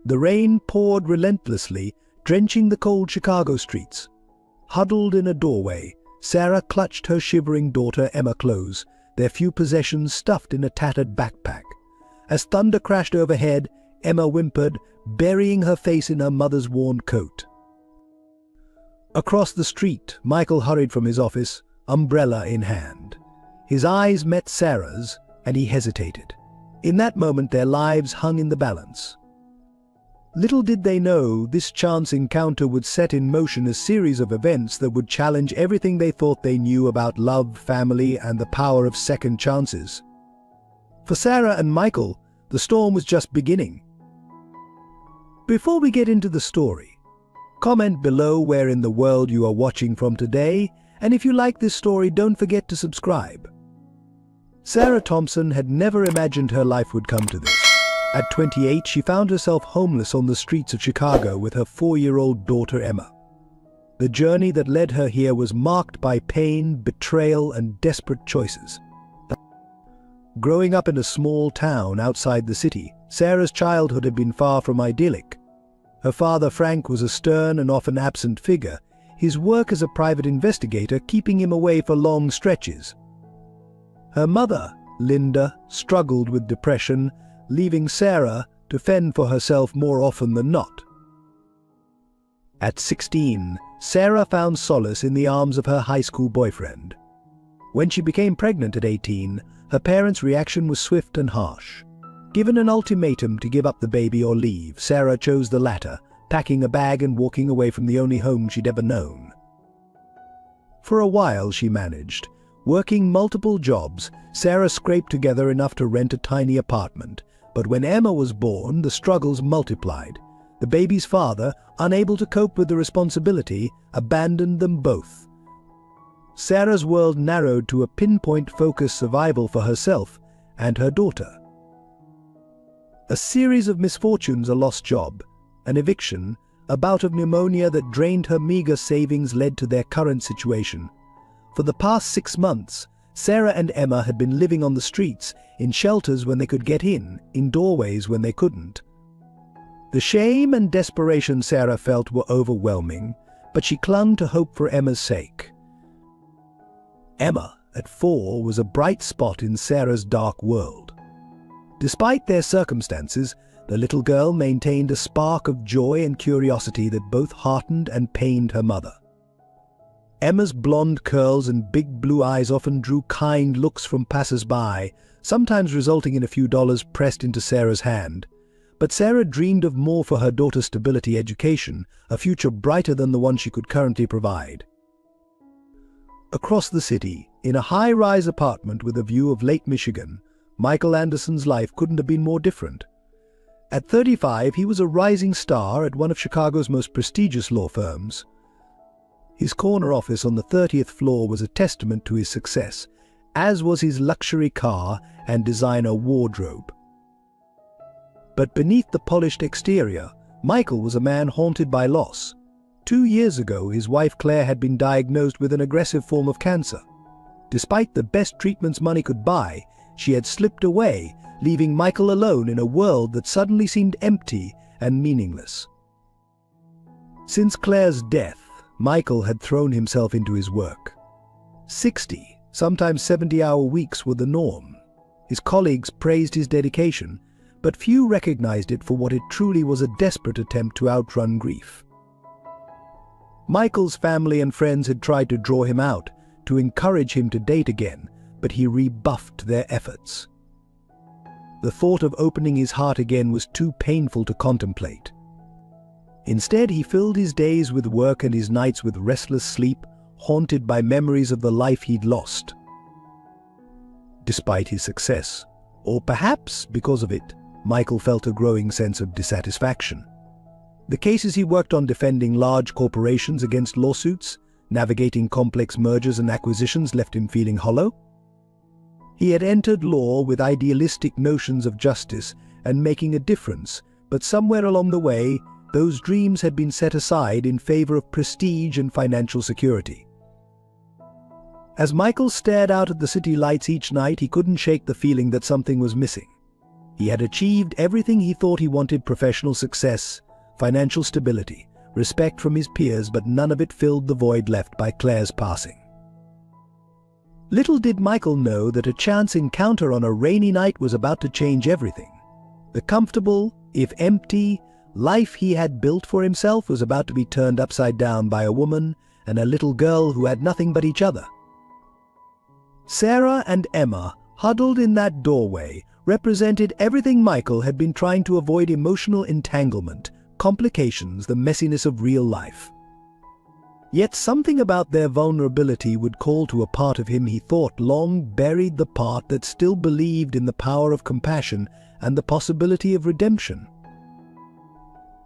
The rain poured relentlessly, drenching the cold Chicago streets. Huddled in a doorway, Sarah clutched her shivering daughter Emma close, their few possessions stuffed in a tattered backpack. As thunder crashed overhead, Emma whimpered, burying her face in her mother's worn coat. Across the street, Michael hurried from his office, umbrella in hand. His eyes met Sarah's, and he hesitated. In that moment, their lives hung in the balance. Little did they know, this chance encounter would set in motion a series of events that would challenge everything they thought they knew about love, family, and the power of second chances. For Sarah and Michael, the storm was just beginning. Before we get into the story, comment below where in the world you are watching from today, and if you like this story, don't forget to subscribe. Sarah Thompson had never imagined her life would come to this. At 28, she found herself homeless on the streets of Chicago with her 4-year-old daughter Emma. The journey that led her here was marked by pain, betrayal, and desperate choices. Growing up in a small town outside the city, Sarah's childhood had been far from idyllic. Her father, Frank, was a stern and often absent figure, his work as a private investigator keeping him away for long stretches. Her mother, Linda, struggled with depression, leaving Sarah to fend for herself more often than not. At 16, Sarah found solace in the arms of her high school boyfriend. When she became pregnant at 18, her parents' reaction was swift and harsh. Given an ultimatum to give up the baby or leave, Sarah chose the latter, packing a bag and walking away from the only home she'd ever known. For a while she managed. Working multiple jobs, Sarah scraped together enough to rent a tiny apartment. But when Emma was born, the struggles multiplied. The baby's father, unable to cope with the responsibility, abandoned them both. Sarah's world narrowed to a pinpoint-focused survival for herself and her daughter. A series of misfortunes, a lost job, an eviction, a bout of pneumonia that drained her meager savings led to their current situation. For the past 6 months, Sarah and Emma had been living on the streets, in shelters when they could get in doorways when they couldn't. The shame and desperation Sarah felt were overwhelming, but she clung to hope for Emma's sake. Emma, at 4, was a bright spot in Sarah's dark world. Despite their circumstances, the little girl maintained a spark of joy and curiosity that both heartened and pained her mother. Emma's blonde curls and big blue eyes often drew kind looks from passers-by, sometimes resulting in a few dollars pressed into Sarah's hand. But Sarah dreamed of more for her daughter's stability, education, a future brighter than the one she could currently provide. Across the city, in a high-rise apartment with a view of Lake Michigan, Michael Anderson's life couldn't have been more different. At 35, he was a rising star at one of Chicago's most prestigious law firms. His corner office on the 30th floor was a testament to his success, as was his luxury car and designer wardrobe. But beneath the polished exterior, Michael was a man haunted by loss. 2 years ago, his wife Claire had been diagnosed with an aggressive form of cancer. Despite the best treatments money could buy, she had slipped away, leaving Michael alone in a world that suddenly seemed empty and meaningless. Since Claire's death, Michael had thrown himself into his work. 60, sometimes 70-hour weeks were the norm. His colleagues praised his dedication, but few recognized it for what it truly was, a desperate attempt to outrun grief. Michael's family and friends had tried to draw him out, to encourage him to date again, but he rebuffed their efforts. The thought of opening his heart again was too painful to contemplate. Instead, he filled his days with work and his nights with restless sleep, haunted by memories of the life he'd lost. Despite his success, or perhaps because of it, Michael felt a growing sense of dissatisfaction. The cases he worked on, defending large corporations against lawsuits, navigating complex mergers and acquisitions, left him feeling hollow. He had entered law with idealistic notions of justice and making a difference, but somewhere along the way, those dreams had been set aside in favor of prestige and financial security. As Michael stared out at the city lights each night, he couldn't shake the feeling that something was missing. He had achieved everything he thought he wanted: professional success, financial stability, respect from his peers, but none of it filled the void left by Claire's passing. Little did Michael know that a chance encounter on a rainy night was about to change everything. The comfortable, if empty, life he had built for himself was about to be turned upside down by a woman and a little girl who had nothing but each other. Sarah and Emma, huddled in that doorway, represented everything Michael had been trying to avoid: emotional entanglement, complications, the messiness of real life. Yet something about their vulnerability would call to a part of him he thought long buried, the part that still believed in the power of compassion and the possibility of redemption.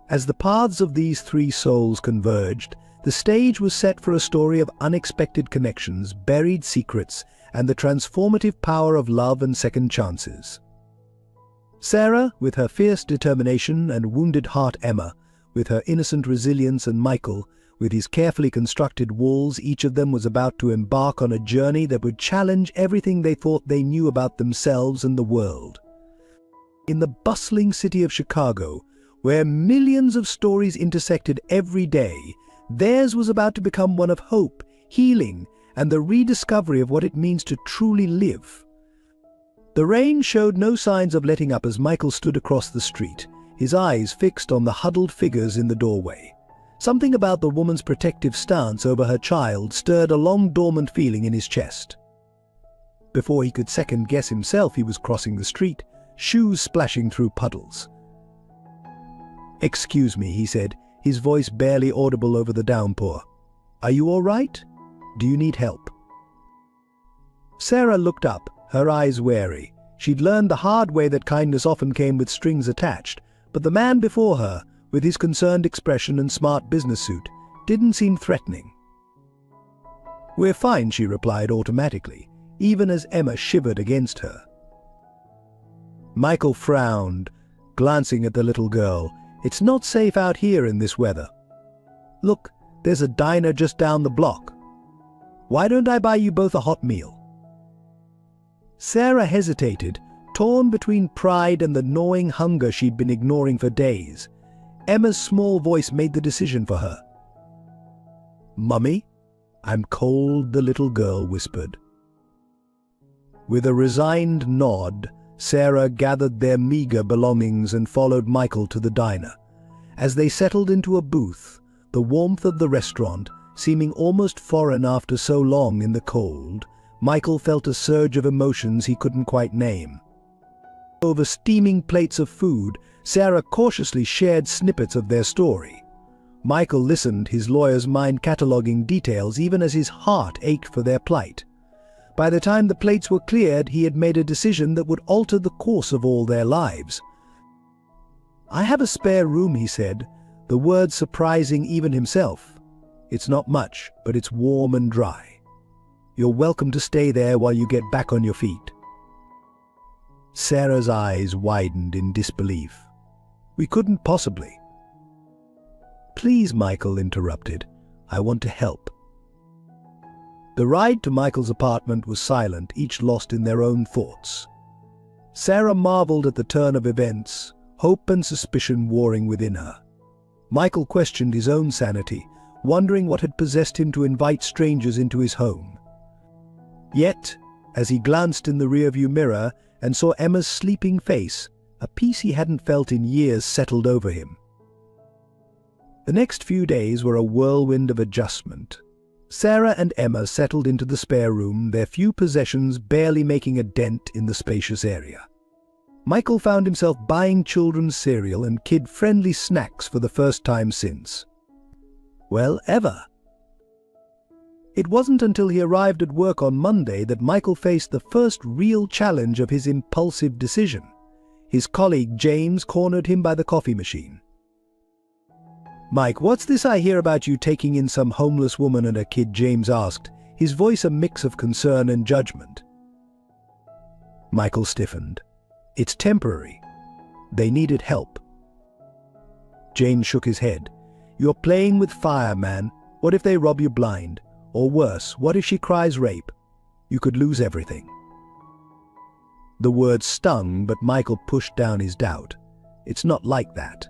As the paths of these three souls converged, the stage was set for a story of unexpected connections, buried secrets, and the transformative power of love and second chances. Sarah, with her fierce determination and wounded heart; Emma, with her innocent resilience; and Michael, with his carefully constructed walls. Each of them was about to embark on a journey that would challenge everything they thought they knew about themselves and the world. In the bustling city of Chicago, where millions of stories intersected every day, theirs was about to become one of hope, healing, and the rediscovery of what it means to truly live. The rain showed no signs of letting up as Michael stood across the street, his eyes fixed on the huddled figures in the doorway. Something about the woman's protective stance over her child stirred a long-dormant feeling in his chest. Before he could second-guess himself, he was crossing the street, shoes splashing through puddles. "Excuse me," he said, his voice barely audible over the downpour. "Are you all right? Do you need help?" Sarah looked up, her eyes wary. She'd learned the hard way that kindness often came with strings attached, but the man before her, with his concerned expression and smart business suit, didn't seem threatening. "We're fine," she replied automatically, even as Emma shivered against her. Michael frowned, glancing at the little girl. "It's not safe out here in this weather. Look, there's a diner just down the block. Why don't I buy you both a hot meal?" Sarah hesitated, torn between pride and the gnawing hunger she'd been ignoring for days. Emma's small voice made the decision for her. "Mummy, I'm cold," the little girl whispered. With a resigned nod, Sarah gathered their meager belongings and followed Michael to the diner. As they settled into a booth, the warmth of the restaurant seeming almost foreign after so long in the cold, Michael felt a surge of emotions he couldn't quite name. Over steaming plates of food, Sarah cautiously shared snippets of their story. Michael listened, his lawyer's mind cataloging details even as his heart ached for their plight. By the time the plates were cleared, he had made a decision that would alter the course of all their lives. "I have a spare room," he said, the words surprising even himself. "It's not much, but it's warm and dry. You're welcome to stay there while you get back on your feet." Sarah's eyes widened in disbelief. "We couldn't possibly." "Please," Michael interrupted. "I want to help." The ride to Michael's apartment was silent, each lost in their own thoughts. Sarah marveled at the turn of events, hope and suspicion warring within her. Michael questioned his own sanity, wondering what had possessed him to invite strangers into his home. Yet, as he glanced in the rearview mirror and saw Emma's sleeping face, a peace he hadn't felt in years settled over him. The next few days were a whirlwind of adjustment. Sarah and Emma settled into the spare room, their few possessions barely making a dent in the spacious area. Michael found himself buying children's cereal and kid-friendly snacks for the first time since, well, ever. It wasn't until he arrived at work on Monday that Michael faced the first real challenge of his impulsive decision. His colleague James cornered him by the coffee machine. "Mike, what's this I hear about you taking in some homeless woman and a kid?" James asked, his voice a mix of concern and judgment. Michael stiffened. "It's temporary. They needed help." James shook his head. "You're playing with fire, man. What if they rob you blind? Or worse, what if she cries rape? You could lose everything." The word stung, but Michael pushed down his doubt. It's not like that.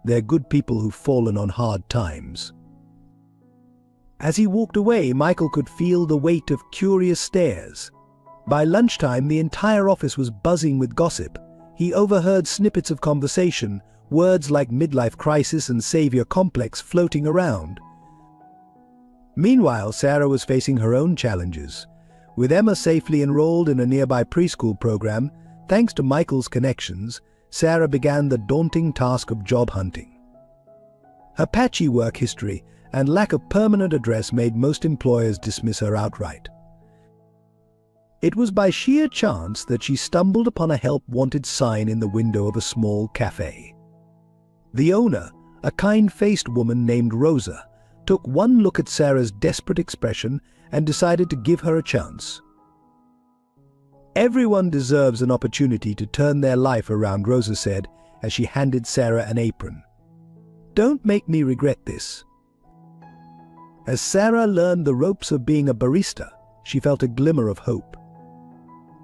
They're good people who've fallen on hard times. As he walked away, Michael could feel the weight of curious stares. By lunchtime, the entire office was buzzing with gossip. He overheard snippets of conversation, words like midlife crisis and savior complex floating around. Meanwhile, Sarah was facing her own challenges. With Emma safely enrolled in a nearby preschool program, thanks to Michael's connections, Sarah began the daunting task of job hunting. Her patchy work history and lack of permanent address made most employers dismiss her outright. It was by sheer chance that she stumbled upon a help-wanted sign in the window of a small cafe. The owner, a kind-faced woman named Rosa, took one look at Sarah's desperate expression and decided to give her a chance. "Everyone deserves an opportunity to turn their life around," Rosa said as she handed Sarah an apron. "Don't make me regret this." As Sarah learned the ropes of being a barista, she felt a glimmer of hope.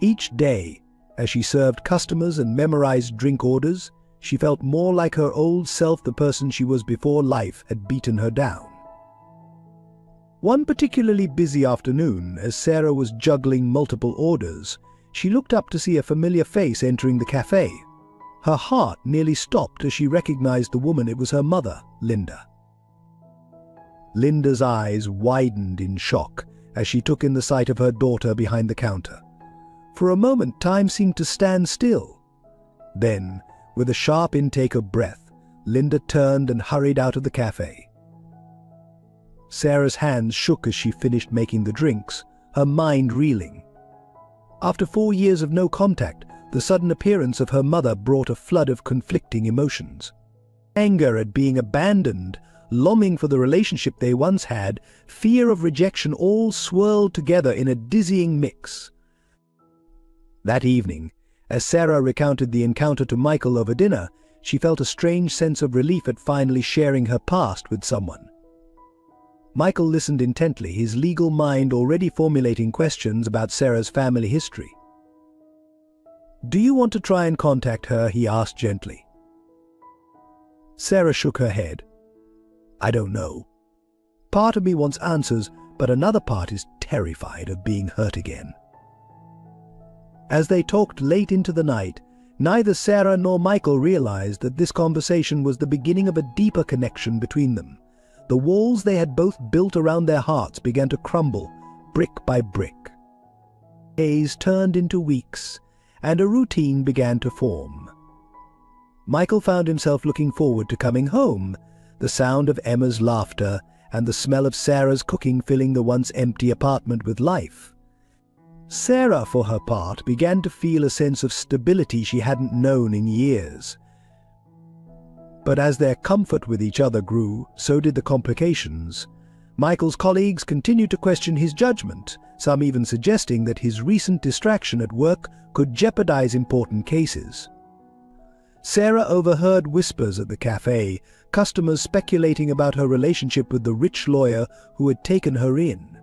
Each day, as she served customers and memorized drink orders, she felt more like her old self, the person she was before life had beaten her down. One particularly busy afternoon, as Sarah was juggling multiple orders, she looked up to see a familiar face entering the cafe. Her heart nearly stopped as she recognized the woman. It was her mother, Linda. Linda's eyes widened in shock as she took in the sight of her daughter behind the counter. For a moment, time seemed to stand still. Then, with a sharp intake of breath, Linda turned and hurried out of the cafe. Sarah's hands shook as she finished making the drinks, her mind reeling. After 4 years of no contact, the sudden appearance of her mother brought a flood of conflicting emotions. Anger at being abandoned, longing for the relationship they once had, fear of rejection, all swirled together in a dizzying mix. That evening, as Sarah recounted the encounter to Michael over dinner, she felt a strange sense of relief at finally sharing her past with someone. Michael listened intently, his legal mind already formulating questions about Sarah's family history. "Do you want to try and contact her?" he asked gently. Sarah shook her head. "I don't know. Part of me wants answers, but another part is terrified of being hurt again." As they talked late into the night, neither Sarah nor Michael realized that this conversation was the beginning of a deeper connection between them. The walls they had both built around their hearts began to crumble, brick by brick. Days turned into weeks, and a routine began to form. Michael found himself looking forward to coming home, the sound of Emma's laughter and the smell of Sarah's cooking filling the once empty apartment with life. Sarah, for her part, began to feel a sense of stability she hadn't known in years. But as their comfort with each other grew, so did the complications. Michael's colleagues continued to question his judgment, some even suggesting that his recent distraction at work could jeopardize important cases. Sarah overheard whispers at the cafe, customers speculating about her relationship with the rich lawyer who had taken her in.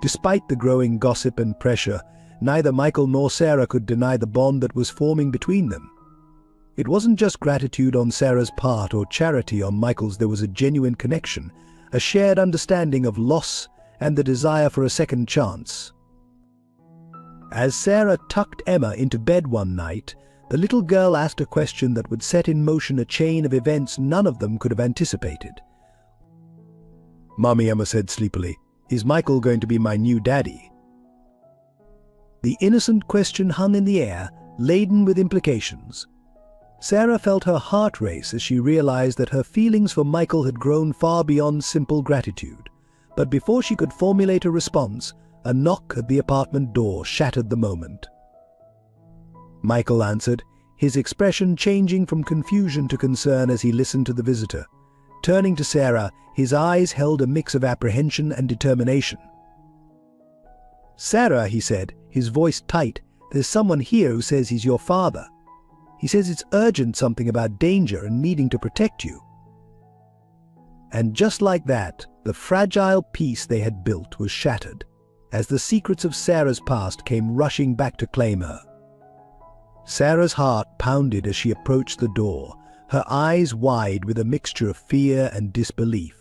Despite the growing gossip and pressure, neither Michael nor Sarah could deny the bond that was forming between them. It wasn't just gratitude on Sarah's part or charity on Michael's. There was a genuine connection, a shared understanding of loss and the desire for a second chance. As Sarah tucked Emma into bed one night, the little girl asked a question that would set in motion a chain of events none of them could have anticipated. "Mommy," Emma said sleepily, "is Michael going to be my new daddy?" The innocent question hung in the air, laden with implications. Sarah felt her heart race as she realized that her feelings for Michael had grown far beyond simple gratitude. But before she could formulate a response, a knock at the apartment door shattered the moment. Michael answered, his expression changing from confusion to concern as he listened to the visitor. Turning to Sarah, his eyes held a mix of apprehension and determination. "Sarah," he said, his voice tight, "there's someone here who says he's your father. He says it's urgent, something about danger and needing to protect you." And just like that, the fragile peace they had built was shattered. as the secrets of Sarah's past came rushing back to claim her. Sarah's heart pounded as she approached the door, her eyes wide with a mixture of fear and disbelief.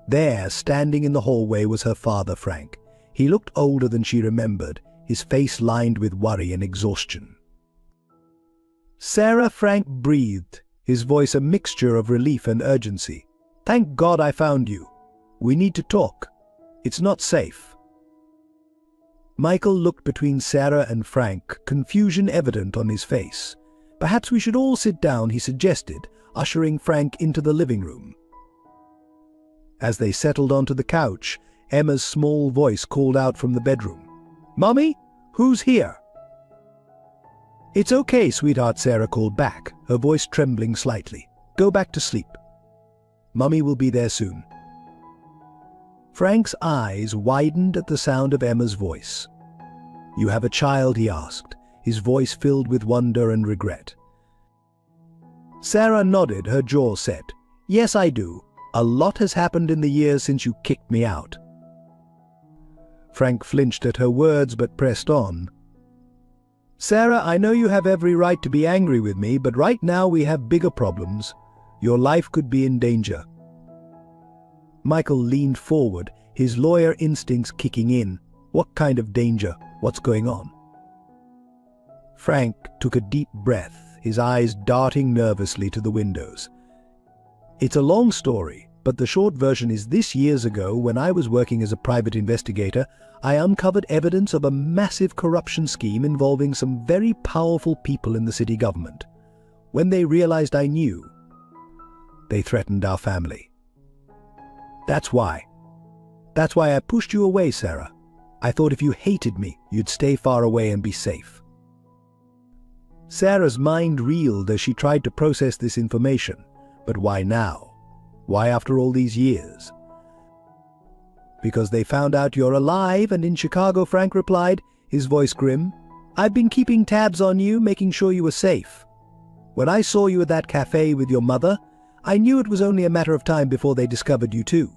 There, standing in the hallway, was her father, Frank. He looked older than she remembered, his face lined with worry and exhaustion. "Sarah," Frank breathed, his voice a mixture of relief and urgency. "Thank God I found you. We need to talk. It's not safe." Michael looked between Sarah and Frank, confusion evident on his face. "Perhaps we should all sit down," he suggested, ushering Frank into the living room. As they settled onto the couch, Emma's small voice called out from the bedroom, "Mommy, who's here?" "It's okay, sweetheart," Sarah called back, her voice trembling slightly. "Go back to sleep. Mommy will be there soon." Frank's eyes widened at the sound of Emma's voice. "You have a child?" he asked, his voice filled with wonder and regret. Sarah nodded, her jaw set. "Yes, I do. A lot has happened in the years since you kicked me out." Frank flinched at her words but pressed on. "Sarah, I know you have every right to be angry with me, but right now we have bigger problems. Your life could be in danger." Michael leaned forward, his lawyer instincts kicking in. "What kind of danger? What's going on?" Frank took a deep breath, his eyes darting nervously to the windows. "It's a long story, but the short version is this: years ago, when I was working as a private investigator, I uncovered evidence of a massive corruption scheme involving some very powerful people in the city government. When they realized I knew, they threatened our family. That's why I pushed you away, Sarah. I thought if you hated me, you'd stay far away and be safe." Sarah's mind reeled as she tried to process this information. But why now? Why after all these years? "Because they found out you're alive and in Chicago," Frank replied, his voice grim. "I've been keeping tabs on you, making sure you were safe. When I saw you at that cafe with your mother, I knew it was only a matter of time before they discovered you too."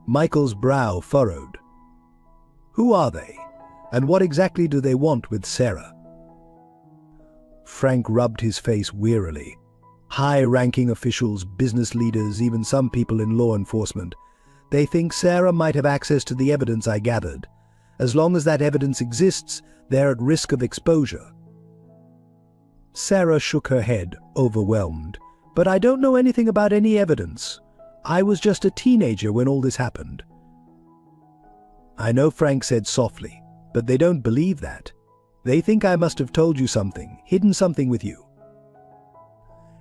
Michael's brow furrowed. "Who are they? And what exactly do they want with Sarah?" Frank rubbed his face wearily. "High-ranking officials, business leaders, even some people in law enforcement. They think Sarah might have access to the evidence I gathered. As long as that evidence exists, they're at risk of exposure." Sarah shook her head, overwhelmed. "But I don't know anything about any evidence. I was just a teenager when all this happened." "I know," Frank said softly, "but they don't believe that. They think I must have told you something, hidden something with you."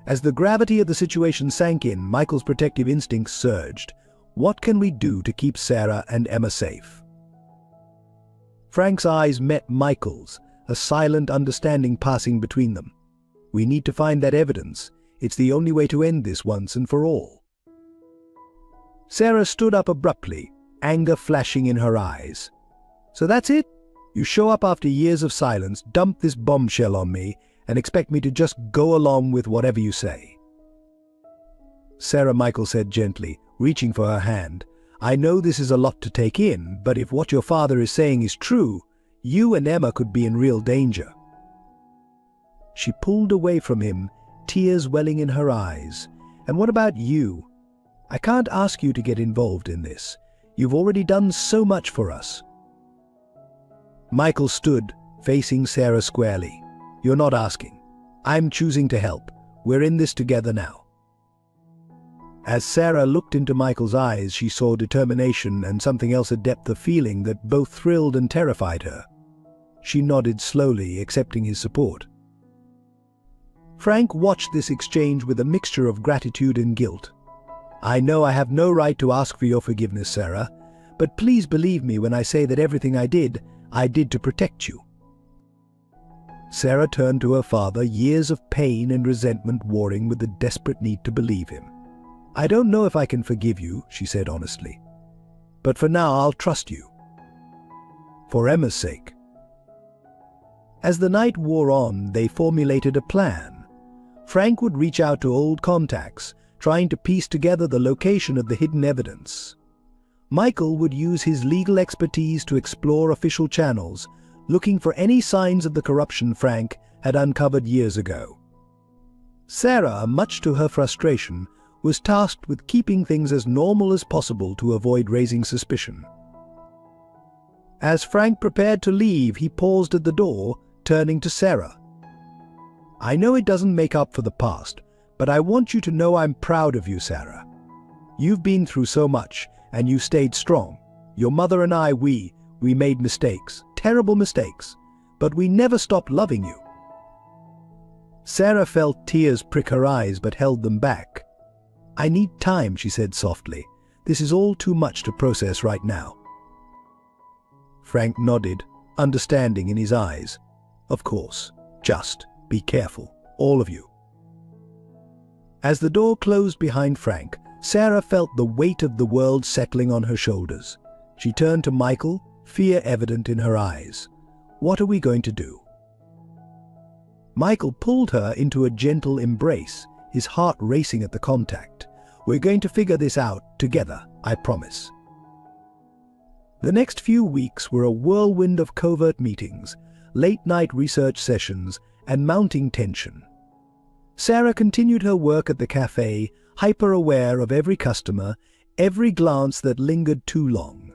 As the gravity of the situation sank in, Michael's protective instincts surged. What can we do to keep Sarah and Emma safe? Frank's eyes met Michael's, a silent understanding passing between them. "We need to find that evidence. It's the only way to end this once and for all." Sarah stood up abruptly, anger flashing in her eyes. "So that's it? You show up after years of silence, dump this bombshell on me, and expect me to just go along with whatever you say?" "Sarah," Michael said gently, reaching for her hand, "I know this is a lot to take in, but if what your father is saying is true, you and Emma could be in real danger." She pulled away from him, tears welling in her eyes. "And what about you? I can't ask you to get involved in this. You've already done so much for us." Michael stood, facing Sarah squarely. "You're not asking. I'm choosing to help. We're in this together now." As Sarah looked into Michael's eyes, she saw determination and something else, a depth of feeling that both thrilled and terrified her. She nodded slowly, accepting his support. Frank watched this exchange with a mixture of gratitude and guilt. "I know I have no right to ask for your forgiveness, Sarah, but please believe me when I say that everything I did to protect you." Sarah turned to her father, years of pain and resentment warring with the desperate need to believe him. "I don't know if I can forgive you," she said honestly, "but for now I'll trust you. For Emma's sake." As the night wore on, they formulated a plan. Frank would reach out to old contacts, trying to piece together the location of the hidden evidence. Michael would use his legal expertise to explore official channels, looking for any signs of the corruption Frank had uncovered years ago. Sarah, much to her frustration, was tasked with keeping things as normal as possible to avoid raising suspicion. As Frank prepared to leave, he paused at the door, turning to Sarah. "I know it doesn't make up for the past, but I want you to know I'm proud of you, Sarah. You've been through so much, and you stayed strong. Your mother and I, we made mistakes, terrible mistakes, but we never stopped loving you." Sarah felt tears prick her eyes but held them back. "I need time," she said softly. "This is all too much to process right now." Frank nodded, understanding in his eyes. "Of course. Just be careful, all of you." As the door closed behind Frank, Sarah felt the weight of the world settling on her shoulders. She turned to Michael, fear evident in her eyes. "What are we going to do?" Michael pulled her into a gentle embrace, his heart racing at the contact. "We're going to figure this out together, I promise." The next few weeks were a whirlwind of covert meetings, late-night research sessions, and mounting tension. Sarah continued her work at the cafe, hyper-aware of every customer, every glance that lingered too long.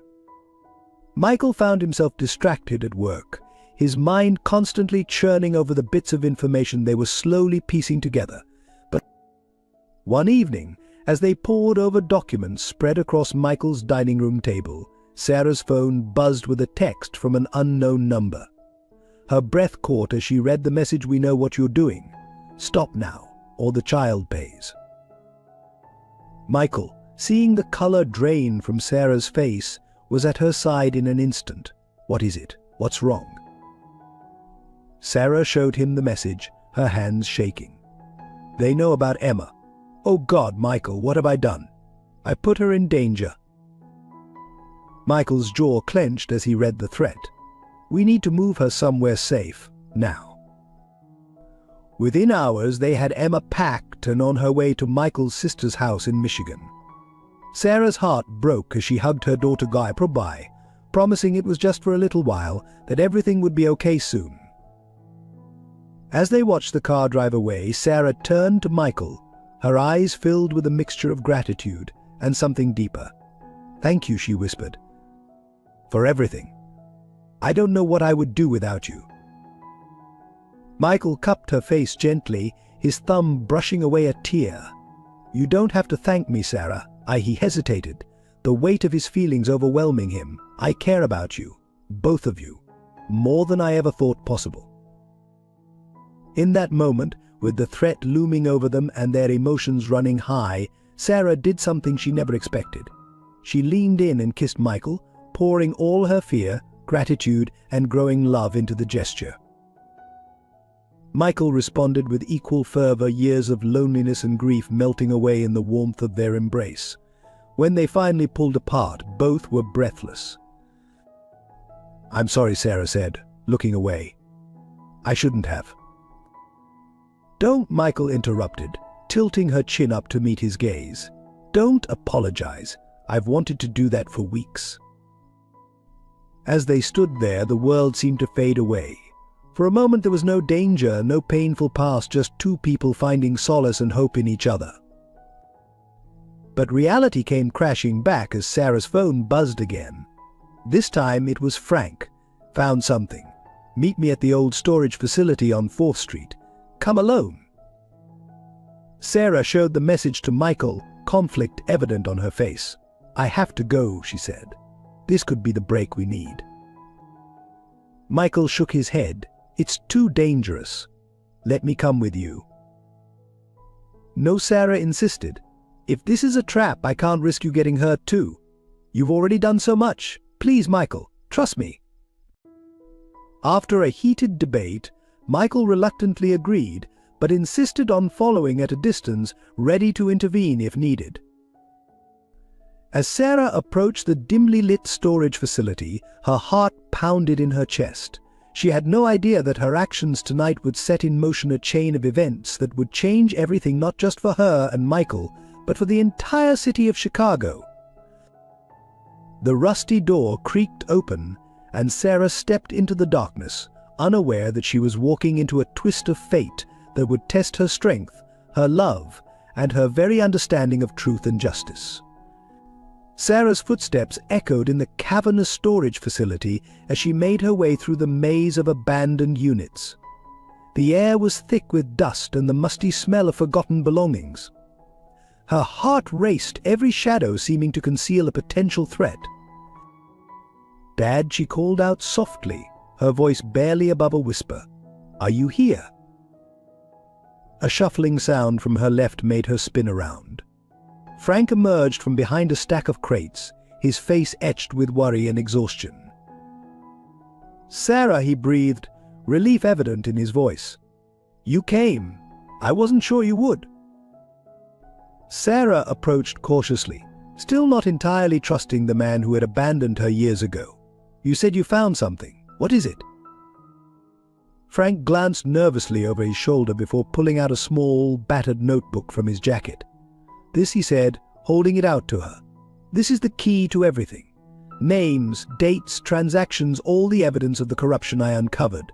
Michael found himself distracted at work, his mind constantly churning over the bits of information they were slowly piecing together. But one evening, as they pored over documents spread across Michael's dining room table, Sarah's phone buzzed with a text from an unknown number. Her breath caught as she read the message, "We know what you're doing. Stop now, or the child pays." Michael, seeing the color drain from Sarah's face, was at her side in an instant. "What is it? What's wrong?" Sarah showed him the message, her hands shaking. "They know about Emma." "Oh God, Michael, what have I done? I put her in danger." Michael's jaw clenched as he read the threat. "We need to move her somewhere safe, now." Within hours, they had Emma packed and on her way to Michael's sister's house in Michigan. Sarah's heart broke as she hugged her daughter Guy, promising it was just for a little while, that everything would be okay soon. As they watched the car drive away, Sarah turned to Michael, her eyes filled with a mixture of gratitude and something deeper. "Thank you," she whispered, "for everything. I don't know what I would do without you." Michael cupped her face gently, his thumb brushing away a tear. "You don't have to thank me, Sarah." He hesitated, the weight of his feelings overwhelming him. "I care about you, both of you, more than I ever thought possible." In that moment, with the threat looming over them and their emotions running high, Sarah did something she never expected. She leaned in and kissed Michael, pouring all her fear, gratitude, and growing love into the gesture. Michael responded with equal fervor, years of loneliness and grief melting away in the warmth of their embrace. When they finally pulled apart, both were breathless. "I'm sorry," Sarah said, looking away. "I shouldn't have." "Don't," Michael interrupted, tilting her chin up to meet his gaze. "Don't apologize. I've wanted to do that for weeks." As they stood there, the world seemed to fade away. For a moment there was no danger, no painful past, just two people finding solace and hope in each other. But reality came crashing back as Sarah's phone buzzed again. This time it was Frank. "Found something. Meet me at the old storage facility on 4th Street. Come alone." Sarah showed the message to Michael, conflict evident on her face. "I have to go," she said. "This could be the break we need." Michael shook his head. "It's too dangerous. Let me come with you." "No," Sarah insisted. "If this is a trap, I can't risk you getting hurt too. You've already done so much. Please, Michael, trust me." After a heated debate, Michael reluctantly agreed, but insisted on following at a distance, ready to intervene if needed. As Sarah approached the dimly lit storage facility, her heart pounded in her chest. She had no idea that her actions tonight would set in motion a chain of events that would change everything, not just for her and Michael, but for the entire city of Chicago. The rusty door creaked open, and Sarah stepped into the darkness, unaware that she was walking into a twist of fate that would test her strength, her love, and her very understanding of truth and justice. Sarah's footsteps echoed in the cavernous storage facility as she made her way through the maze of abandoned units. The air was thick with dust and the musty smell of forgotten belongings. Her heart raced, every shadow seeming to conceal a potential threat. "Dad," she called out softly, her voice barely above a whisper. "Are you here?" A shuffling sound from her left made her spin around. Frank emerged from behind a stack of crates, his face etched with worry and exhaustion. "Sarah," he breathed, relief evident in his voice. "You came. I wasn't sure you would." Sarah approached cautiously, still not entirely trusting the man who had abandoned her years ago. "You said you found something. What is it?" Frank glanced nervously over his shoulder before pulling out a small, battered notebook from his jacket. "This," he said, holding it out to her. "This is the key to everything. Names, dates, transactions, all the evidence of the corruption I uncovered."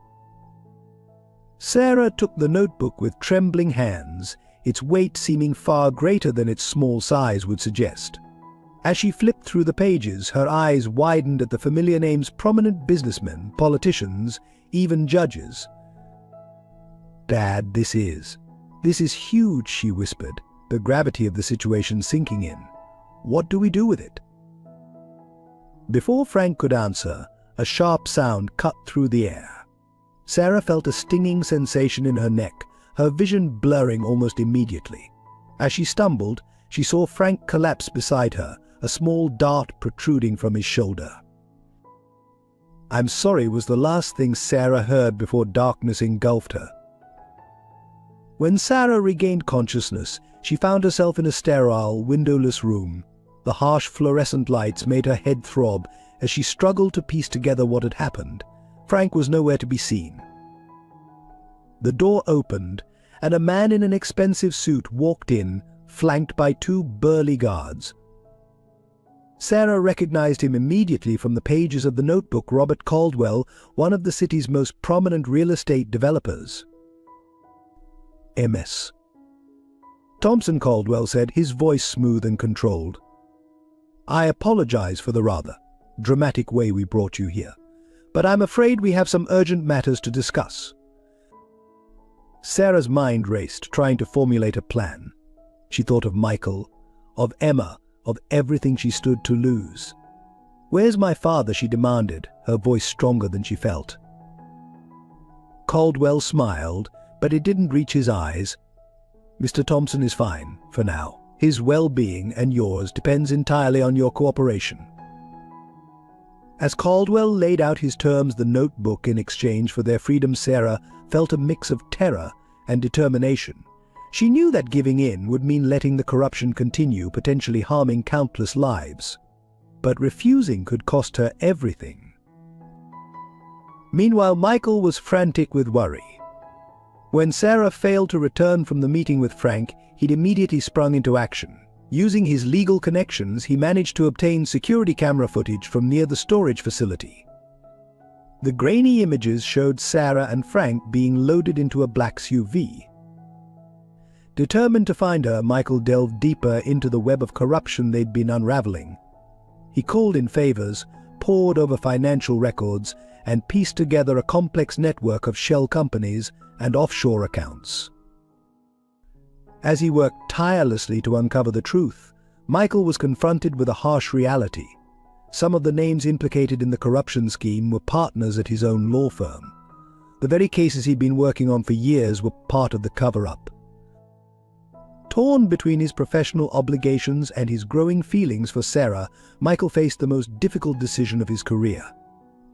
Sarah took the notebook with trembling hands, its weight seeming far greater than its small size would suggest. As she flipped through the pages, her eyes widened at the familiar names: prominent businessmen, politicians, even judges. "Dad, this is huge," she whispered, the gravity of the situation sinking in. "What do we do with it?" Before Frank could answer, a sharp sound cut through the air. Sarah felt a stinging sensation in her neck, her vision blurring almost immediately. As she stumbled, she saw Frank collapse beside her, a small dart protruding from his shoulder. "I'm sorry," was the last thing Sarah heard before darkness engulfed her. When Sarah regained consciousness, she found herself in a sterile, windowless room. The harsh fluorescent lights made her head throb as she struggled to piece together what had happened. Frank was nowhere to be seen. The door opened, and a man in an expensive suit walked in, flanked by two burly guards. Sarah recognized him immediately from the pages of the notebook: Robert Caldwell, one of the city's most prominent real estate developers. "MS. Thompson," Caldwell said, his voice smooth and controlled. "I apologize for the rather dramatic way we brought you here, but I'm afraid we have some urgent matters to discuss." Sarah's mind raced, trying to formulate a plan. She thought of Michael, of Emma, of everything she stood to lose. "Where's my father?" she demanded, her voice stronger than she felt. Caldwell smiled, but it didn't reach his eyes. "Mr. Thompson is fine, for now. His well-being and yours depends entirely on your cooperation." As Caldwell laid out his terms, the notebook in exchange for their freedom, Sarah felt a mix of terror and determination. She knew that giving in would mean letting the corruption continue, potentially harming countless lives. But refusing could cost her everything. Meanwhile, Michael was frantic with worry. When Sarah failed to return from the meeting with Frank, he'd immediately sprung into action. Using his legal connections, he managed to obtain security camera footage from near the storage facility. The grainy images showed Sarah and Frank being loaded into a black SUV. Determined to find her, Michael delved deeper into the web of corruption they'd been unraveling. He called in favors, pored over financial records, and pieced together a complex network of shell companies and offshore accounts. As he worked tirelessly to uncover the truth, Michael was confronted with a harsh reality. Some of the names implicated in the corruption scheme were partners at his own law firm. The very cases he'd been working on for years were part of the cover-up. Torn between his professional obligations and his growing feelings for Sarah, Michael faced the most difficult decision of his career.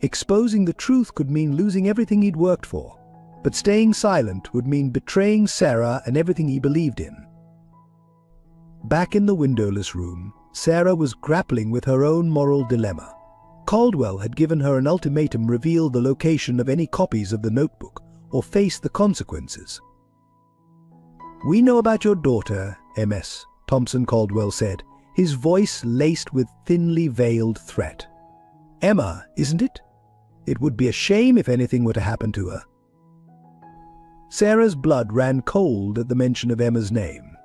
Exposing the truth could mean losing everything he'd worked for, but staying silent would mean betraying Sarah and everything he believed in. Back in the windowless room, Sarah was grappling with her own moral dilemma. Caldwell had given her an ultimatum: reveal the location of any copies of the notebook or face the consequences. "We know about your daughter, MS," Thompson Caldwell said, his voice laced with thinly veiled threat. "Emma, isn't it? It would be a shame if anything were to happen to her." Sarah's blood ran cold at the mention of Emma's name.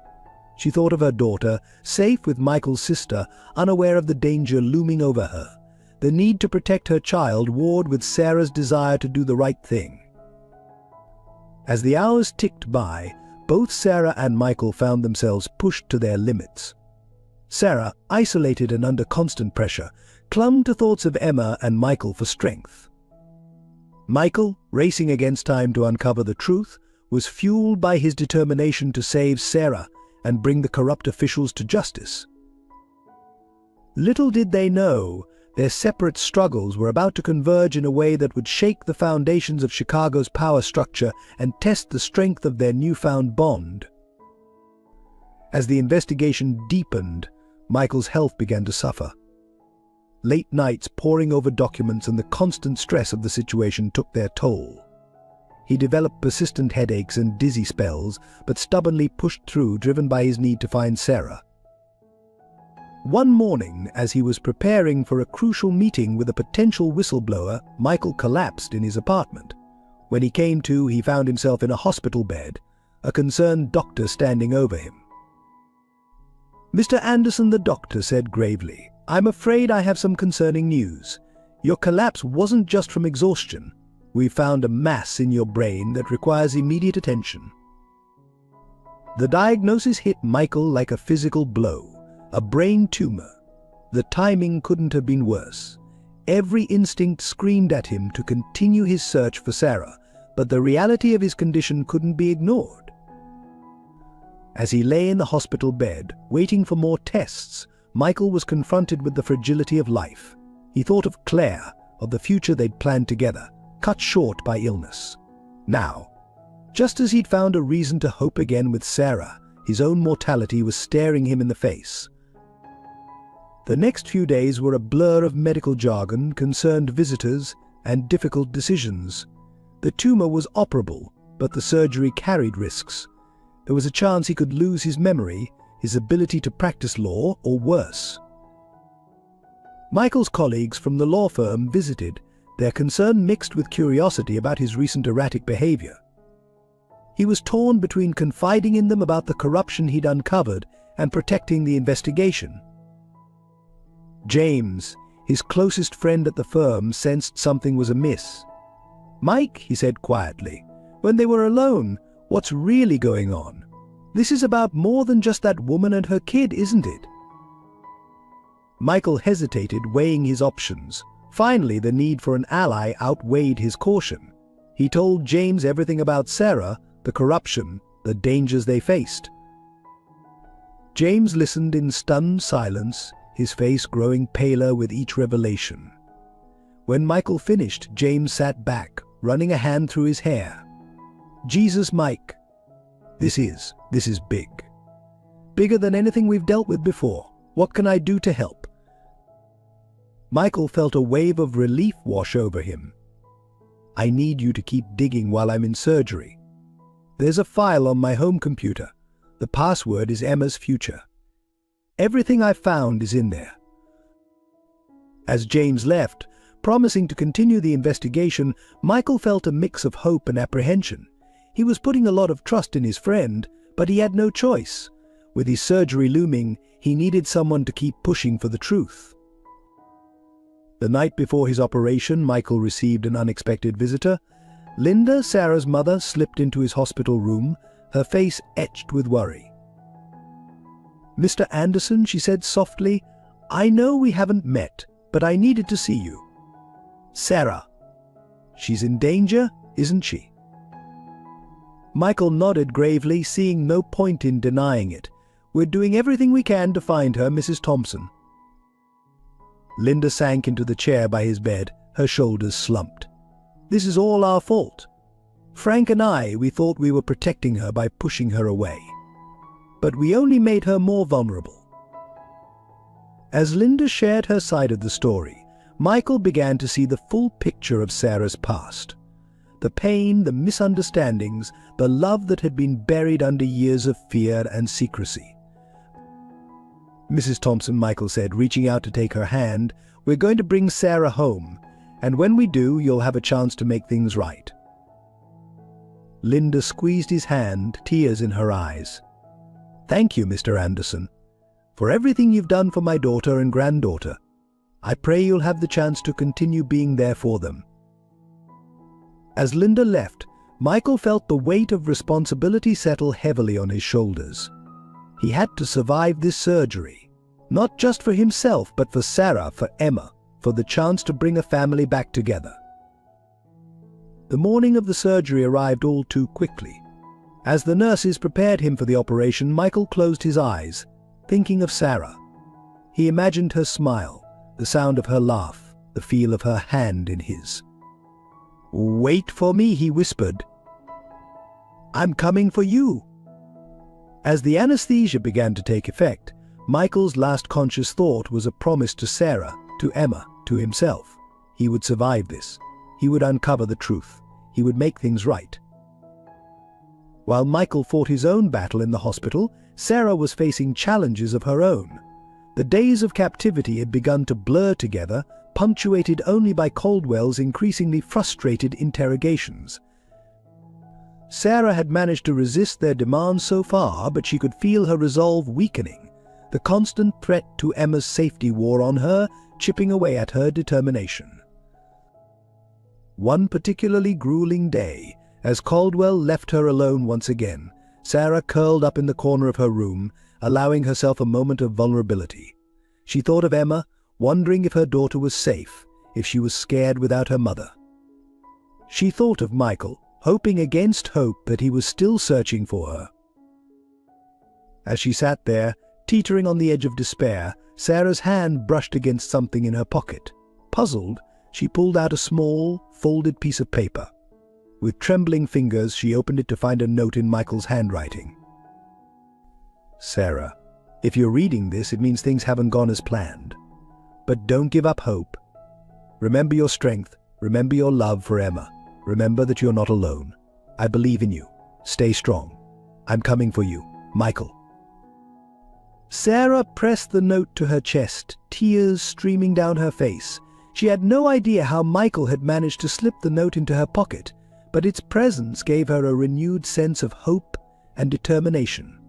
She thought of her daughter, safe with Michael's sister, unaware of the danger looming over her. The need to protect her child warred with Sarah's desire to do the right thing. As the hours ticked by, both Sarah and Michael found themselves pushed to their limits. Sarah, isolated and under constant pressure, clung to thoughts of Emma and Michael for strength. Michael, racing against time to uncover the truth, was fueled by his determination to save Sarah and bring the corrupt officials to justice. Little did they know, their separate struggles were about to converge in a way that would shake the foundations of Chicago's power structure and test the strength of their newfound bond. As the investigation deepened, Michael's health began to suffer. Late nights poring over documents and the constant stress of the situation took their toll. He developed persistent headaches and dizzy spells, but stubbornly pushed through, driven by his need to find Sarah. One morning, as he was preparing for a crucial meeting with a potential whistleblower, Michael collapsed in his apartment. When he came to, he found himself in a hospital bed, a concerned doctor standing over him. "Mr. Anderson," the doctor said gravely, "I'm afraid I have some concerning news. Your collapse wasn't just from exhaustion. We found a mass in your brain that requires immediate attention." The diagnosis hit Michael like a physical blow. A brain tumor. The timing couldn't have been worse. Every instinct screamed at him to continue his search for Sarah, but the reality of his condition couldn't be ignored. As he lay in the hospital bed, waiting for more tests, Michael was confronted with the fragility of life. He thought of Claire, of the future they'd planned together, cut short by illness. Now, just as he'd found a reason to hope again with Sarah, his own mortality was staring him in the face. The next few days were a blur of medical jargon, concerned visitors, and difficult decisions. The tumor was operable, but the surgery carried risks. There was a chance he could lose his memory, his ability to practice law, or worse. Michael's colleagues from the law firm visited, their concern mixed with curiosity about his recent erratic behavior. He was torn between confiding in them about the corruption he'd uncovered and protecting the investigation. James, his closest friend at the firm, sensed something was amiss. "Mike," he said quietly, when they were alone, "what's really going on? This is about more than just that woman and her kid, isn't it?" Michael hesitated, weighing his options. Finally, the need for an ally outweighed his caution. He told James everything about Sarah, the corruption, the dangers they faced. James listened in stunned silence, his face growing paler with each revelation. When Michael finished, James sat back, running a hand through his hair. "Jesus, Mike, this is big. Bigger than anything we've dealt with before. What can I do to help?" Michael felt a wave of relief wash over him. "I need you to keep digging while I'm in surgery. There's a file on my home computer. The password is Emma's future. Everything I found is in there." As James left, promising to continue the investigation, Michael felt a mix of hope and apprehension. He was putting a lot of trust in his friend, but he had no choice. With his surgery looming, he needed someone to keep pushing for the truth. The night before his operation, Michael received an unexpected visitor. Linda, Sarah's mother, slipped into his hospital room, her face etched with worry. "Mr. Anderson," she said softly, "I know we haven't met, but I needed to see you. Sarah. She's in danger, isn't she?" Michael nodded gravely, seeing no point in denying it. "We're doing everything we can to find her, Mrs. Thompson." Linda sank into the chair by his bed, her shoulders slumped. "This is all our fault. Frank and we thought we were protecting her by pushing her away. But we only made her more vulnerable." As Linda shared her side of the story, Michael began to see the full picture of Sarah's past. The pain, the misunderstandings, the love that had been buried under years of fear and secrecy. Mrs. Thompson, Michael said, reaching out to take her hand, "we're going to bring Sarah home, and when we do, you'll have a chance to make things right." Linda squeezed his hand, tears in her eyes. "Thank you, Mr. Anderson, for everything you've done for my daughter and granddaughter. I pray you'll have the chance to continue being there for them." As Linda left, Michael felt the weight of responsibility settle heavily on his shoulders. He had to survive this surgery, not just for himself, but for Sarah, for Emma, for the chance to bring a family back together. The morning of the surgery arrived all too quickly. As the nurses prepared him for the operation, Michael closed his eyes, thinking of Sarah. He imagined her smile, the sound of her laugh, the feel of her hand in his. "Wait for me," he whispered. "I'm coming for you." As the anesthesia began to take effect, Michael's last conscious thought was a promise to Sarah, to Emma, to himself. He would survive this. He would uncover the truth. He would make things right. While Michael fought his own battle in the hospital, Sarah was facing challenges of her own. The days of captivity had begun to blur together, punctuated only by Caldwell's increasingly frustrated interrogations. Sarah had managed to resist their demands so far, but she could feel her resolve weakening. The constant threat to Emma's safety wore on her, chipping away at her determination. One particularly grueling day, as Caldwell left her alone once again, Sarah curled up in the corner of her room, allowing herself a moment of vulnerability. She thought of Emma, wondering if her daughter was safe, if she was scared without her mother. She thought of Michael, hoping against hope that he was still searching for her. As she sat there, teetering on the edge of despair, Sarah's hand brushed against something in her pocket. Puzzled, she pulled out a small, folded piece of paper. With trembling fingers, she opened it to find a note in Michael's handwriting. "Sarah, if you're reading this, it means things haven't gone as planned. But don't give up hope. Remember your strength. Remember your love for Emma. Remember that you're not alone. I believe in you. Stay strong. I'm coming for you. Michael." Sarah pressed the note to her chest, tears streaming down her face. She had no idea how Michael had managed to slip the note into her pocket, but its presence gave her a renewed sense of hope and determination.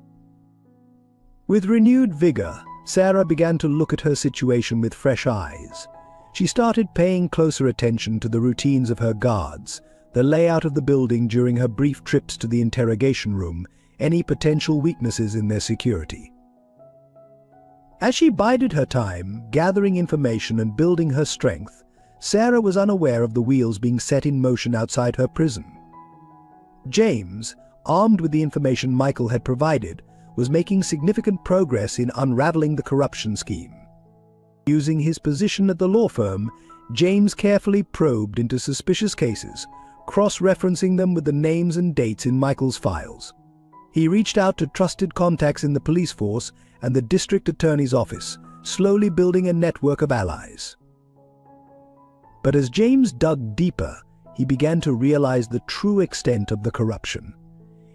With renewed vigor, Sarah began to look at her situation with fresh eyes. She started paying closer attention to the routines of her guards, the layout of the building during her brief trips to the interrogation room, any potential weaknesses in their security. As she bided her time, gathering information and building her strength, Sarah was unaware of the wheels being set in motion outside her prison. James, armed with the information Michael had provided, was making significant progress in unraveling the corruption scheme. Using his position at the law firm, James carefully probed into suspicious cases, cross-referencing them with the names and dates in Michael's files. He reached out to trusted contacts in the police force and the district attorney's office, slowly building a network of allies. But as James dug deeper, he began to realize the true extent of the corruption.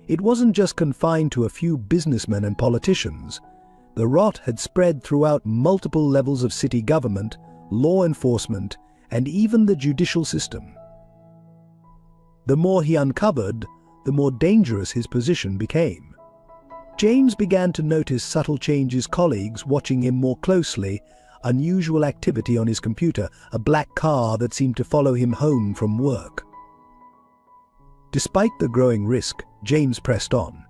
It wasn't just confined to a few businessmen and politicians. The rot had spread throughout multiple levels of city government, law enforcement, and even the judicial system. The more he uncovered, the more dangerous his position became. James began to notice subtle changes, colleagues watching him more closely, unusual activity on his computer, a black car that seemed to follow him home from work. Despite the growing risk, James pressed on.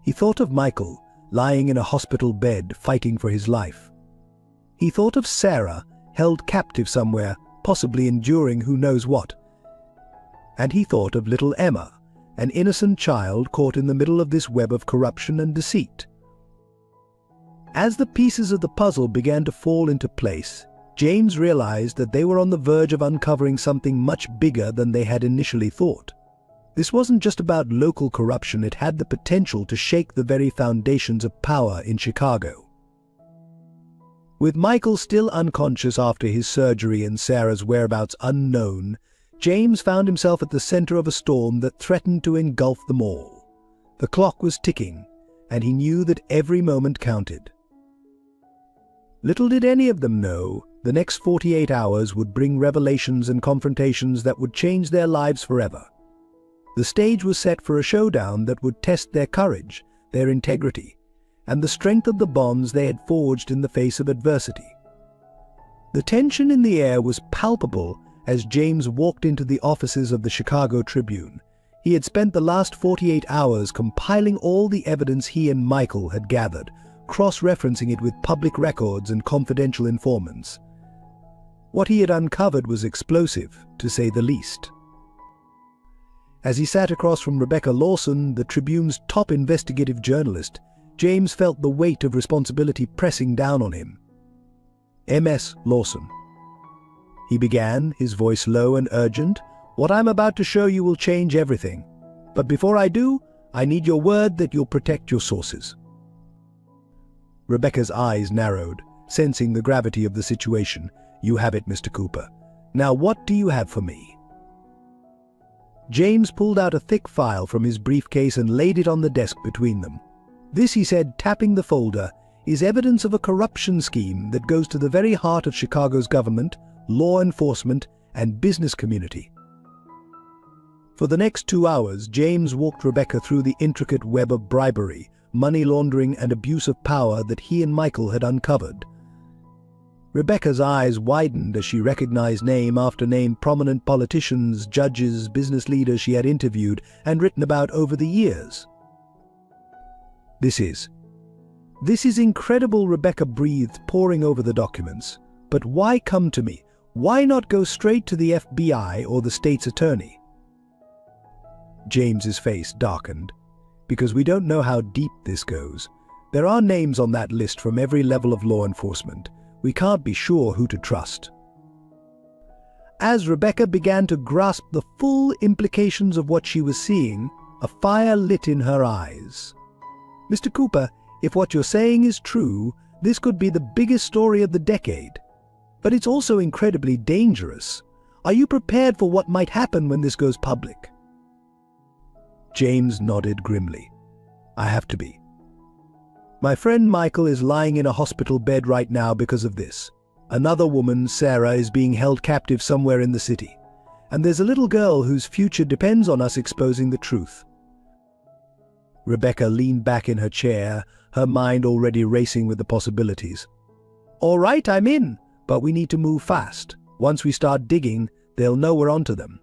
He thought of Michael, lying in a hospital bed, fighting for his life. He thought of Sarah, held captive somewhere, possibly enduring who knows what. And he thought of little Emma, an innocent child caught in the middle of this web of corruption and deceit. As the pieces of the puzzle began to fall into place, James realized that they were on the verge of uncovering something much bigger than they had initially thought. This wasn't just about local corruption, it had the potential to shake the very foundations of power in Chicago. With Michael still unconscious after his surgery and Sarah's whereabouts unknown, James found himself at the center of a storm that threatened to engulf them all. The clock was ticking, and he knew that every moment counted. Little did any of them know, the next 48 hours would bring revelations and confrontations that would change their lives forever. The stage was set for a showdown that would test their courage, their integrity, and the strength of the bonds they had forged in the face of adversity. The tension in the air was palpable as James walked into the offices of the Chicago Tribune. He had spent the last 48 hours compiling all the evidence he and Michael had gathered, cross-referencing it with public records and confidential informants. What he had uncovered was explosive, to say the least. As he sat across from Rebecca Lawson, the Tribune's top investigative journalist, James felt the weight of responsibility pressing down on him. "Ms. Lawson," he began, his voice low and urgent, "what I'm about to show you will change everything. But before I do, I need your word that you'll protect your sources." Rebecca's eyes narrowed, sensing the gravity of the situation. "You have it, Mr. Cooper. Now what do you have for me?" James pulled out a thick file from his briefcase and laid it on the desk between them. "This," he said, tapping the folder, "is evidence of a corruption scheme that goes to the very heart of Chicago's government, law enforcement, and business community." For the next 2 hours, James walked Rebecca through the intricate web of bribery, money laundering, and abuse of power that he and Michael had uncovered. Rebecca's eyes widened as she recognized name after name prominent politicians, judges, business leaders she had interviewed and written about over the years. This is incredible," Rebecca breathed, poring over the documents. "But why come to me? Why not go straight to the FBI or the state's attorney?" James's face darkened. "Because we don't know how deep this goes. There are names on that list from every level of law enforcement. We can't be sure who to trust." As Rebecca began to grasp the full implications of what she was seeing, a fire lit in her eyes. "Mr. Cooper, if what you're saying is true, this could be the biggest story of the decade. But it's also incredibly dangerous. Are you prepared for what might happen when this goes public?" James nodded grimly. "I have to be. My friend Michael is lying in a hospital bed right now because of this. Another woman, Sarah, is being held captive somewhere in the city. And there's a little girl whose future depends on us exposing the truth." Rebecca leaned back in her chair, her mind already racing with the possibilities. "All right, I'm in, but we need to move fast. Once we start digging, they'll know we're onto them."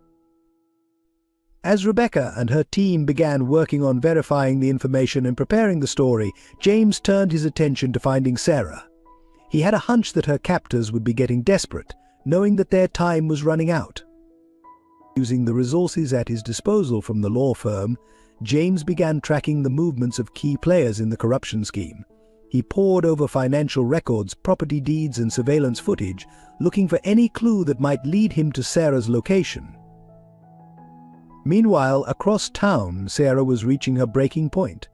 As Rebecca and her team began working on verifying the information and preparing the story, James turned his attention to finding Sarah. He had a hunch that her captors would be getting desperate, knowing that their time was running out. Using the resources at his disposal from the law firm, James began tracking the movements of key players in the corruption scheme. He pored over financial records, property deeds, and surveillance footage, looking for any clue that might lead him to Sarah's location. Meanwhile, across town, Sarah was reaching her breaking point.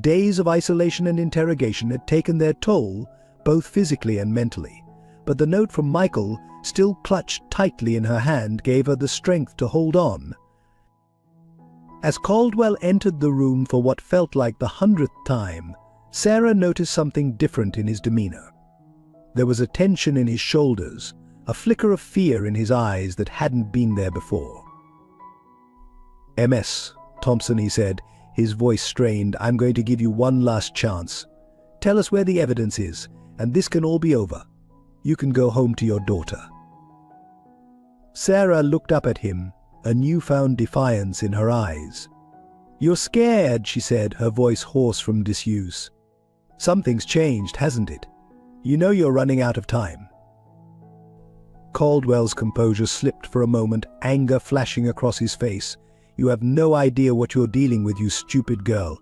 Days of isolation and interrogation had taken their toll, both physically and mentally. But the note from Michael, still clutched tightly in her hand, gave her the strength to hold on. As Caldwell entered the room for what felt like the 100th time, Sarah noticed something different in his demeanor. There was a tension in his shoulders, a flicker of fear in his eyes that hadn't been there before. "Ms. Thompson," he said, his voice strained, "I'm going to give you one last chance. Tell us where the evidence is, and this can all be over. You can go home to your daughter." Sarah looked up at him, a newfound defiance in her eyes. "You're scared," she said, her voice hoarse from disuse. "Something's changed, hasn't it? You know you're running out of time." Caldwell's composure slipped for a moment, anger flashing across his face. "You have no idea what you're dealing with, you stupid girl.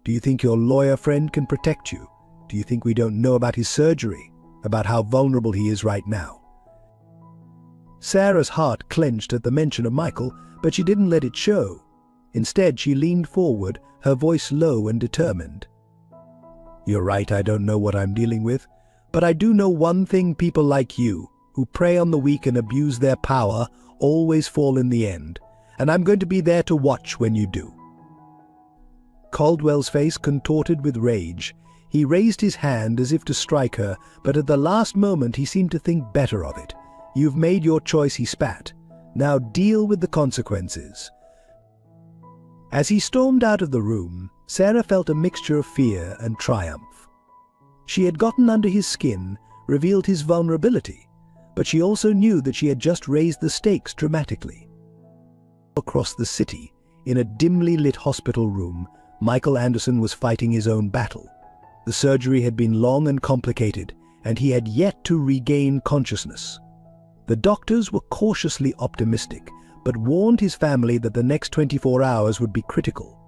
Do you think your lawyer friend can protect you? Do you think we don't know about his surgery? About how vulnerable he is right now?" Sarah's heart clenched at the mention of Michael, but she didn't let it show. Instead, she leaned forward, her voice low and determined. "You're right, I don't know what I'm dealing with. But I do know one thing: people like you, who prey on the weak and abuse their power, always fall in the end. And I'm going to be there to watch when you do." Caldwell's face contorted with rage. He raised his hand as if to strike her, but at the last moment he seemed to think better of it. "You've made your choice," he spat. "Now deal with the consequences." As he stormed out of the room, Sarah felt a mixture of fear and triumph. She had gotten under his skin, revealed his vulnerability, but she also knew that she had just raised the stakes dramatically. Across the city, in a dimly lit hospital room, Michael Anderson was fighting his own battle. The surgery had been long and complicated, and he had yet to regain consciousness. The doctors were cautiously optimistic, but warned his family that the next 24 hours would be critical.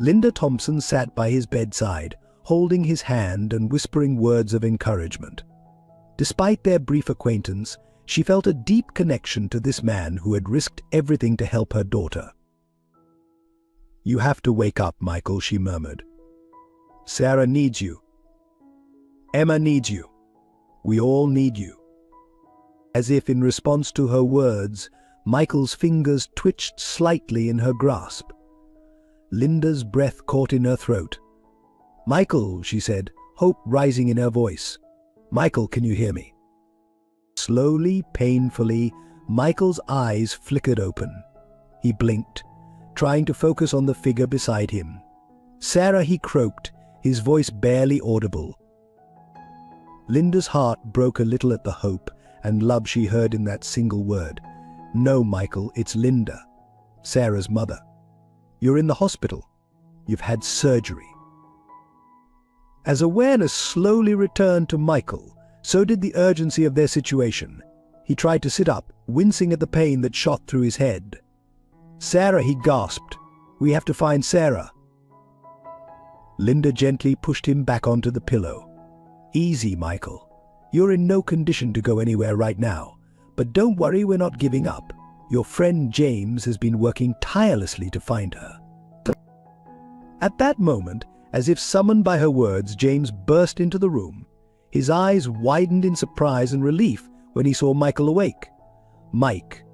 Linda Thompson sat by his bedside, holding his hand and whispering words of encouragement. Despite their brief acquaintance, she felt a deep connection to this man who had risked everything to help her daughter. "You have to wake up, Michael," she murmured. "Sarah needs you. Emma needs you. We all need you." As if in response to her words, Michael's fingers twitched slightly in her grasp. Linda's breath caught in her throat. "Michael," she said, hope rising in her voice. "Michael, can you hear me?" Slowly, painfully, Michael's eyes flickered open. He blinked, trying to focus on the figure beside him. "Sarah," he croaked, his voice barely audible. Linda's heart broke a little at the hope and love she heard in that single word. "No, Michael, it's Linda, Sarah's mother. You're in the hospital. You've had surgery." As awareness slowly returned to Michael, so did the urgency of their situation. He tried to sit up, wincing at the pain that shot through his head. "Sarah," he gasped. "We have to find Sarah." Linda gently pushed him back onto the pillow. "Easy, Michael. You're in no condition to go anywhere right now. But don't worry, we're not giving up. Your friend James has been working tirelessly to find her." At that moment, as if summoned by her words, James burst into the room. His eyes widened in surprise and relief when he saw Michael awake. "Mike,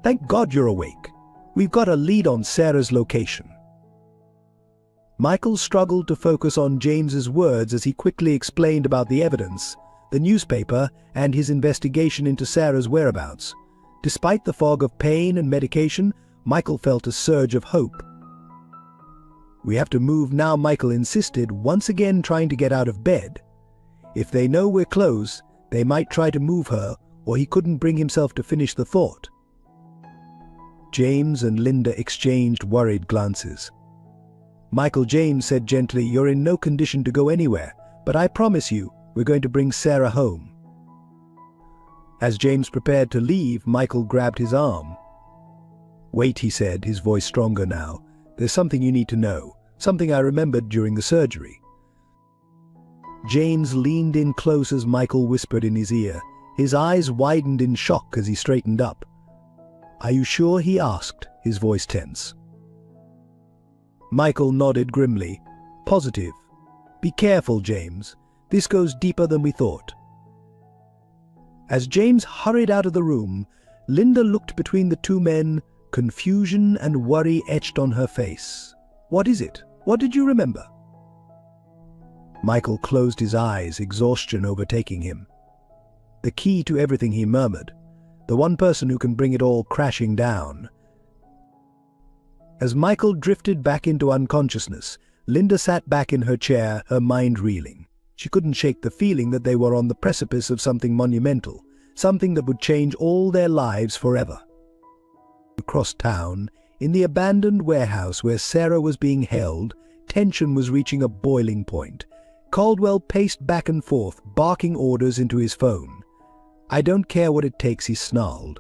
thank God you're awake. We've got a lead on Sarah's location." Michael struggled to focus on James's words as he quickly explained about the evidence, the newspaper, and his investigation into Sarah's whereabouts. Despite the fog of pain and medication, Michael felt a surge of hope. "We have to move now," Michael insisted, once again trying to get out of bed. "If they know we're close, they might try to move her," or he couldn't bring himself to finish the thought. James and Linda exchanged worried glances. "Michael," James said gently, "you're in no condition to go anywhere, but I promise you, we're going to bring Sarah home." As James prepared to leave, Michael grabbed his arm. "Wait," he said, his voice stronger now. "There's something you need to know, something I remembered during the surgery." James leaned in close as Michael whispered in his ear. His eyes widened in shock as he straightened up. "Are you sure?" he asked, his voice tense. Michael nodded grimly. "Positive. Be careful, James. This goes deeper than we thought." As James hurried out of the room, Linda looked between the two men, confusion and worry etched on her face. "What is it? What did you remember?" Michael closed his eyes, exhaustion overtaking him. "The key to everything," he murmured. "The one person who can bring it all crashing down." As Michael drifted back into unconsciousness, Linda sat back in her chair, her mind reeling. She couldn't shake the feeling that they were on the precipice of something monumental, something that would change all their lives forever. Across town, in the abandoned warehouse where Sarah was being held, tension was reaching a boiling point. Caldwell paced back and forth, barking orders into his phone. "I don't care what it takes," he snarled.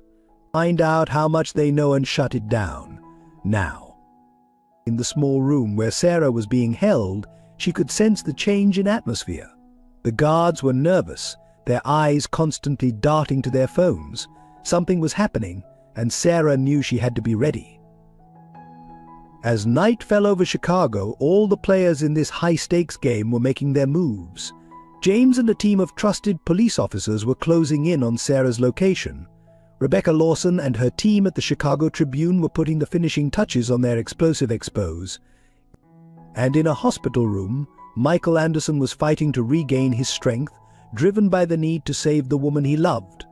"Find out how much they know and shut it down. Now." In the small room where Sarah was being held, she could sense the change in atmosphere. The guards were nervous, their eyes constantly darting to their phones. Something was happening, and Sarah knew she had to be ready. As night fell over Chicago, all the players in this high-stakes game were making their moves. James and a team of trusted police officers were closing in on Sarah's location. Rebecca Lawson and her team at the Chicago Tribune were putting the finishing touches on their explosive expose. And in a hospital room, Michael Anderson was fighting to regain his strength, driven by the need to save the woman he loved.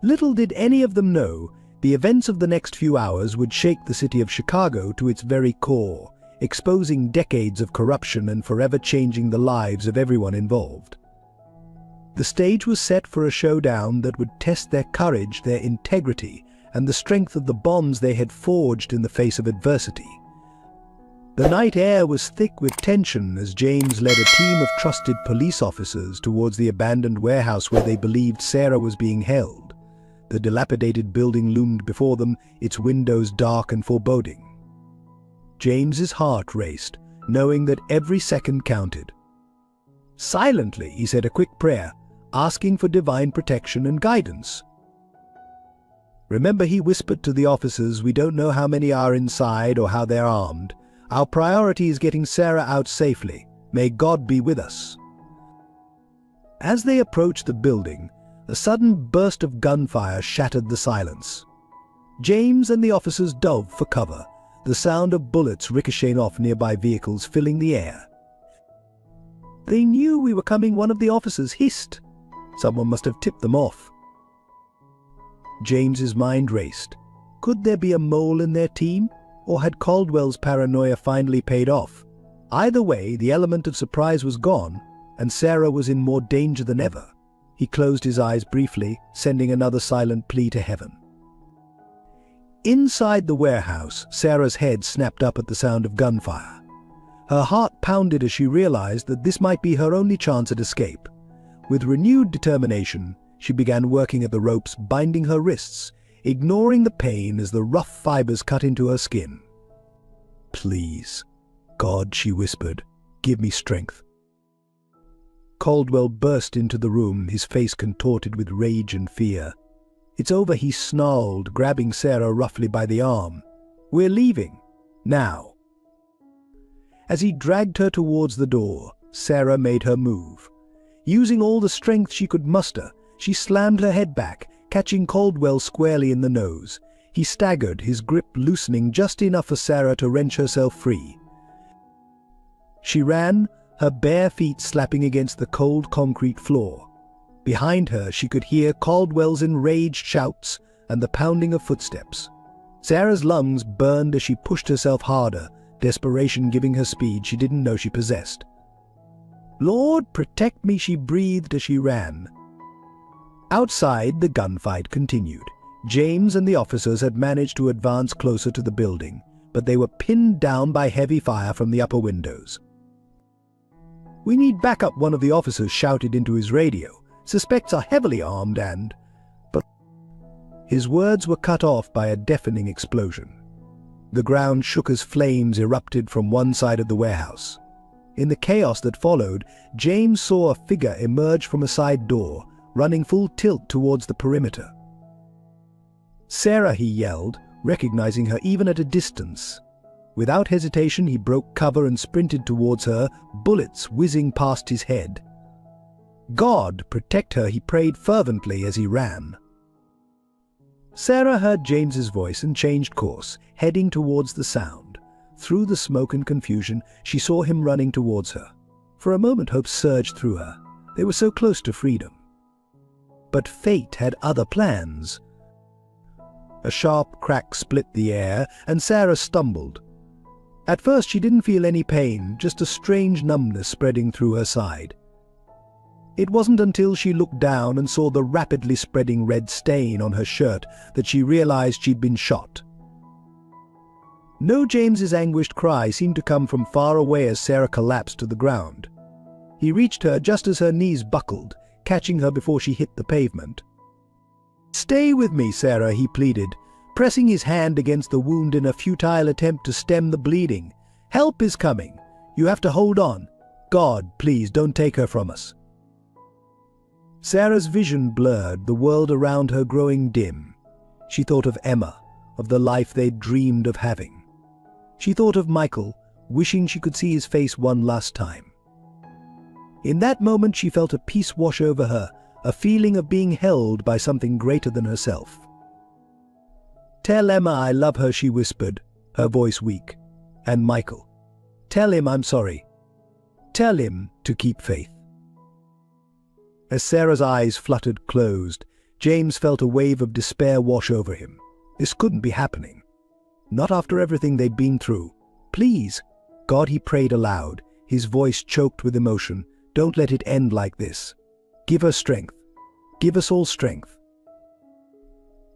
Little did any of them know, the events of the next few hours would shake the city of Chicago to its very core, exposing decades of corruption and forever changing the lives of everyone involved. The stage was set for a showdown that would test their courage, their integrity, and the strength of the bonds they had forged in the face of adversity. The night air was thick with tension as James led a team of trusted police officers towards the abandoned warehouse where they believed Sarah was being held. The dilapidated building loomed before them, its windows dark and foreboding. James's heart raced, knowing that every second counted. Silently, he said a quick prayer, asking for divine protection and guidance. Remember, he whispered to the officers, we don't know how many are inside or how they're armed. Our priority is getting Sarah out safely. May God be with us. As they approached the building, a sudden burst of gunfire shattered the silence. James and the officers dove for cover, the sound of bullets ricocheting off nearby vehicles filling the air. They knew we were coming, one of the officers hissed. Someone must have tipped them off. James's mind raced. Could there be a mole in their team? Or had Caldwell's paranoia finally paid off? Either way, the element of surprise was gone, and Sarah was in more danger than ever. He closed his eyes briefly, sending another silent plea to heaven. Inside the warehouse, Sarah's head snapped up at the sound of gunfire. Her heart pounded as she realized that this might be her only chance at escape. With renewed determination, she began working at the ropes binding her wrists, ignoring the pain as the rough fibers cut into her skin. Please, God, she whispered, give me strength. Caldwell burst into the room, his face contorted with rage and fear. It's over, he snarled, grabbing Sarah roughly by the arm. We're leaving. Now. As he dragged her towards the door, Sarah made her move. Using all the strength she could muster, she slammed her head back, catching Caldwell squarely in the nose. He staggered, his grip loosening just enough for Sarah to wrench herself free. She ran, her bare feet slapping against the cold concrete floor. Behind her, she could hear Caldwell's enraged shouts and the pounding of footsteps. Sarah's lungs burned as she pushed herself harder, desperation giving her speed she didn't know she possessed. Lord, protect me, she breathed as she ran. Outside, the gunfight continued. James and the officers had managed to advance closer to the building, but they were pinned down by heavy fire from the upper windows. We need backup, one of the officers shouted into his radio. Suspects are heavily armed and... But his words were cut off by a deafening explosion. The ground shook as flames erupted from one side of the warehouse. In the chaos that followed, James saw a figure emerge from a side door, running full tilt towards the perimeter. Sarah, he yelled, recognizing her even at a distance. Without hesitation, he broke cover and sprinted towards her, bullets whizzing past his head. God, protect her, he prayed fervently as he ran. Sarah heard James's voice and changed course, heading towards the sound. Through the smoke and confusion, she saw him running towards her. For a moment, hope surged through her. They were so close to freedom. But fate had other plans. A sharp crack split the air, and Sarah stumbled. At first she didn't feel any pain, just a strange numbness spreading through her side. It wasn't until she looked down and saw the rapidly spreading red stain on her shirt that she realized she'd been shot. No, James's anguished cry seemed to come from far away as Sarah collapsed to the ground. He reached her just as her knees buckled, catching her before she hit the pavement. Stay with me, Sarah, he pleaded, pressing his hand against the wound in a futile attempt to stem the bleeding. Help is coming. You have to hold on. God, please don't take her from us. Sarah's vision blurred, the world around her growing dim. She thought of Emma, of the life they'd dreamed of having. She thought of Michael, wishing she could see his face one last time. In that moment she felt a peace wash over her, a feeling of being held by something greater than herself. Tell Emma I love her, she whispered, her voice weak. And Michael. Tell him I'm sorry. Tell him to keep faith. As Sarah's eyes fluttered closed, James felt a wave of despair wash over him. This couldn't be happening. Not after everything they'd been through. Please, God, he prayed aloud, his voice choked with emotion. Don't let it end like this. Give her strength. Give us all strength.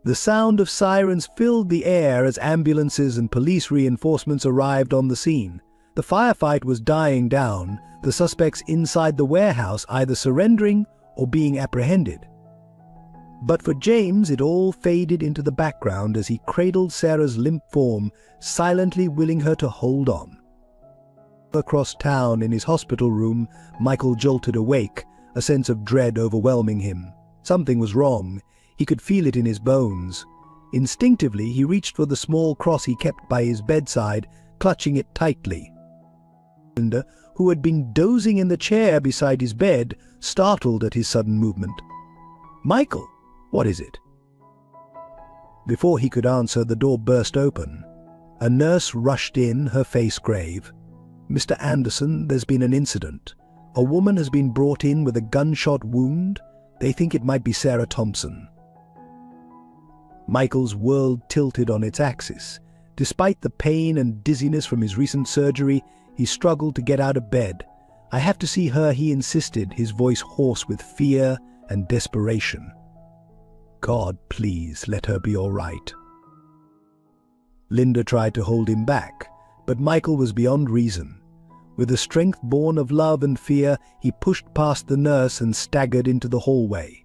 The sound of sirens filled the air as ambulances and police reinforcements arrived on the scene. The firefight was dying down, the suspects inside the warehouse either surrendering or being apprehended. But for James, it all faded into the background as he cradled Sarah's limp form, silently willing her to hold on. Across town in his hospital room, Michael jolted awake, a sense of dread overwhelming him. Something was wrong. He could feel it in his bones. Instinctively, he reached for the small cross he kept by his bedside, clutching it tightly. Linda, who had been dozing in the chair beside his bed, startled at his sudden movement. "Michael, what is it?" Before he could answer, the door burst open. A nurse rushed in, her face grave. "Mr. Anderson, there's been an incident. A woman has been brought in with a gunshot wound. They think it might be Sarah Thompson." Michael's world tilted on its axis. Despite the pain and dizziness from his recent surgery, he struggled to get out of bed. "I have to see her," he insisted, his voice hoarse with fear and desperation. "God, please, let her be all right." Linda tried to hold him back, but Michael was beyond reason. With a strength born of love and fear, he pushed past the nurse and staggered into the hallway.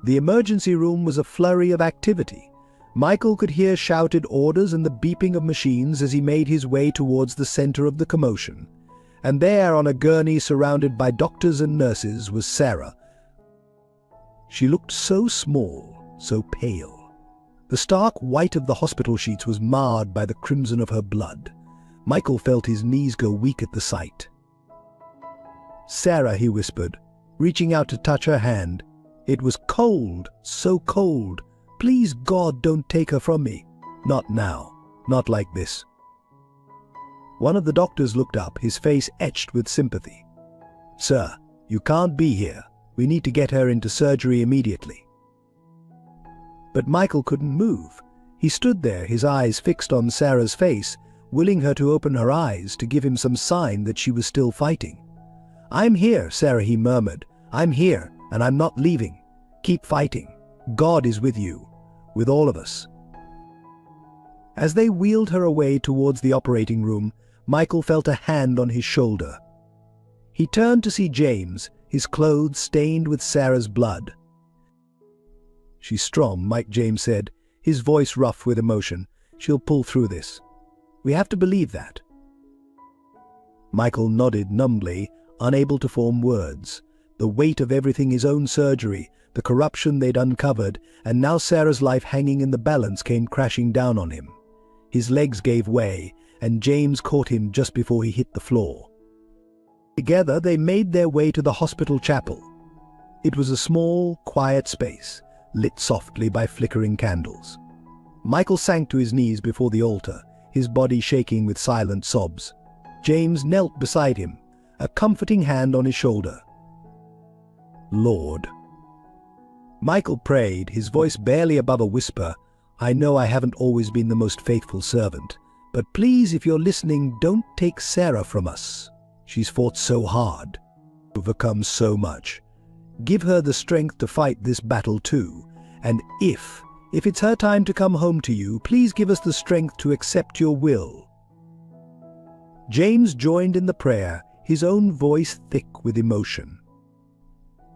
The emergency room was a flurry of activity. Michael could hear shouted orders and the beeping of machines as he made his way towards the center of the commotion. And there, on a gurney surrounded by doctors and nurses, was Sarah. She looked so small, so pale. The stark white of the hospital sheets was marred by the crimson of her blood. Michael felt his knees go weak at the sight. "Sarah," he whispered, reaching out to touch her hand. It was cold, so cold. "Please, God, don't take her from me. Not now. Not like this." One of the doctors looked up, his face etched with sympathy. "Sir, you can't be here. We need to get her into surgery immediately." But Michael couldn't move. He stood there, his eyes fixed on Sarah's face, willing her to open her eyes to give him some sign that she was still fighting. "I'm here, Sarah," he murmured. "I'm here, and I'm not leaving. Keep fighting. God is with you, with all of us." As they wheeled her away towards the operating room, Michael felt a hand on his shoulder. He turned to see James, his clothes stained with Sarah's blood. "She's strong," James said, his voice rough with emotion. "She'll pull through this. We have to believe that." Michael nodded numbly, unable to form words. The weight of everything, his own surgery, the corruption they'd uncovered, and now Sarah's life hanging in the balance, came crashing down on him. His legs gave way, and James caught him just before he hit the floor. Together they made their way to the hospital chapel. It was a small, quiet space, lit softly by flickering candles. Michael sank to his knees before the altar, his body shaking with silent sobs. James knelt beside him, a comforting hand on his shoulder. "Lord." Michael prayed, his voice barely above a whisper, "I know I haven't always been the most faithful servant, but please, if you're listening, don't take Sarah from us. She's fought so hard, overcome so much. Give her the strength to fight this battle too, and if it's her time to come home to you, please give us the strength to accept your will." James joined in the prayer, his own voice thick with emotion.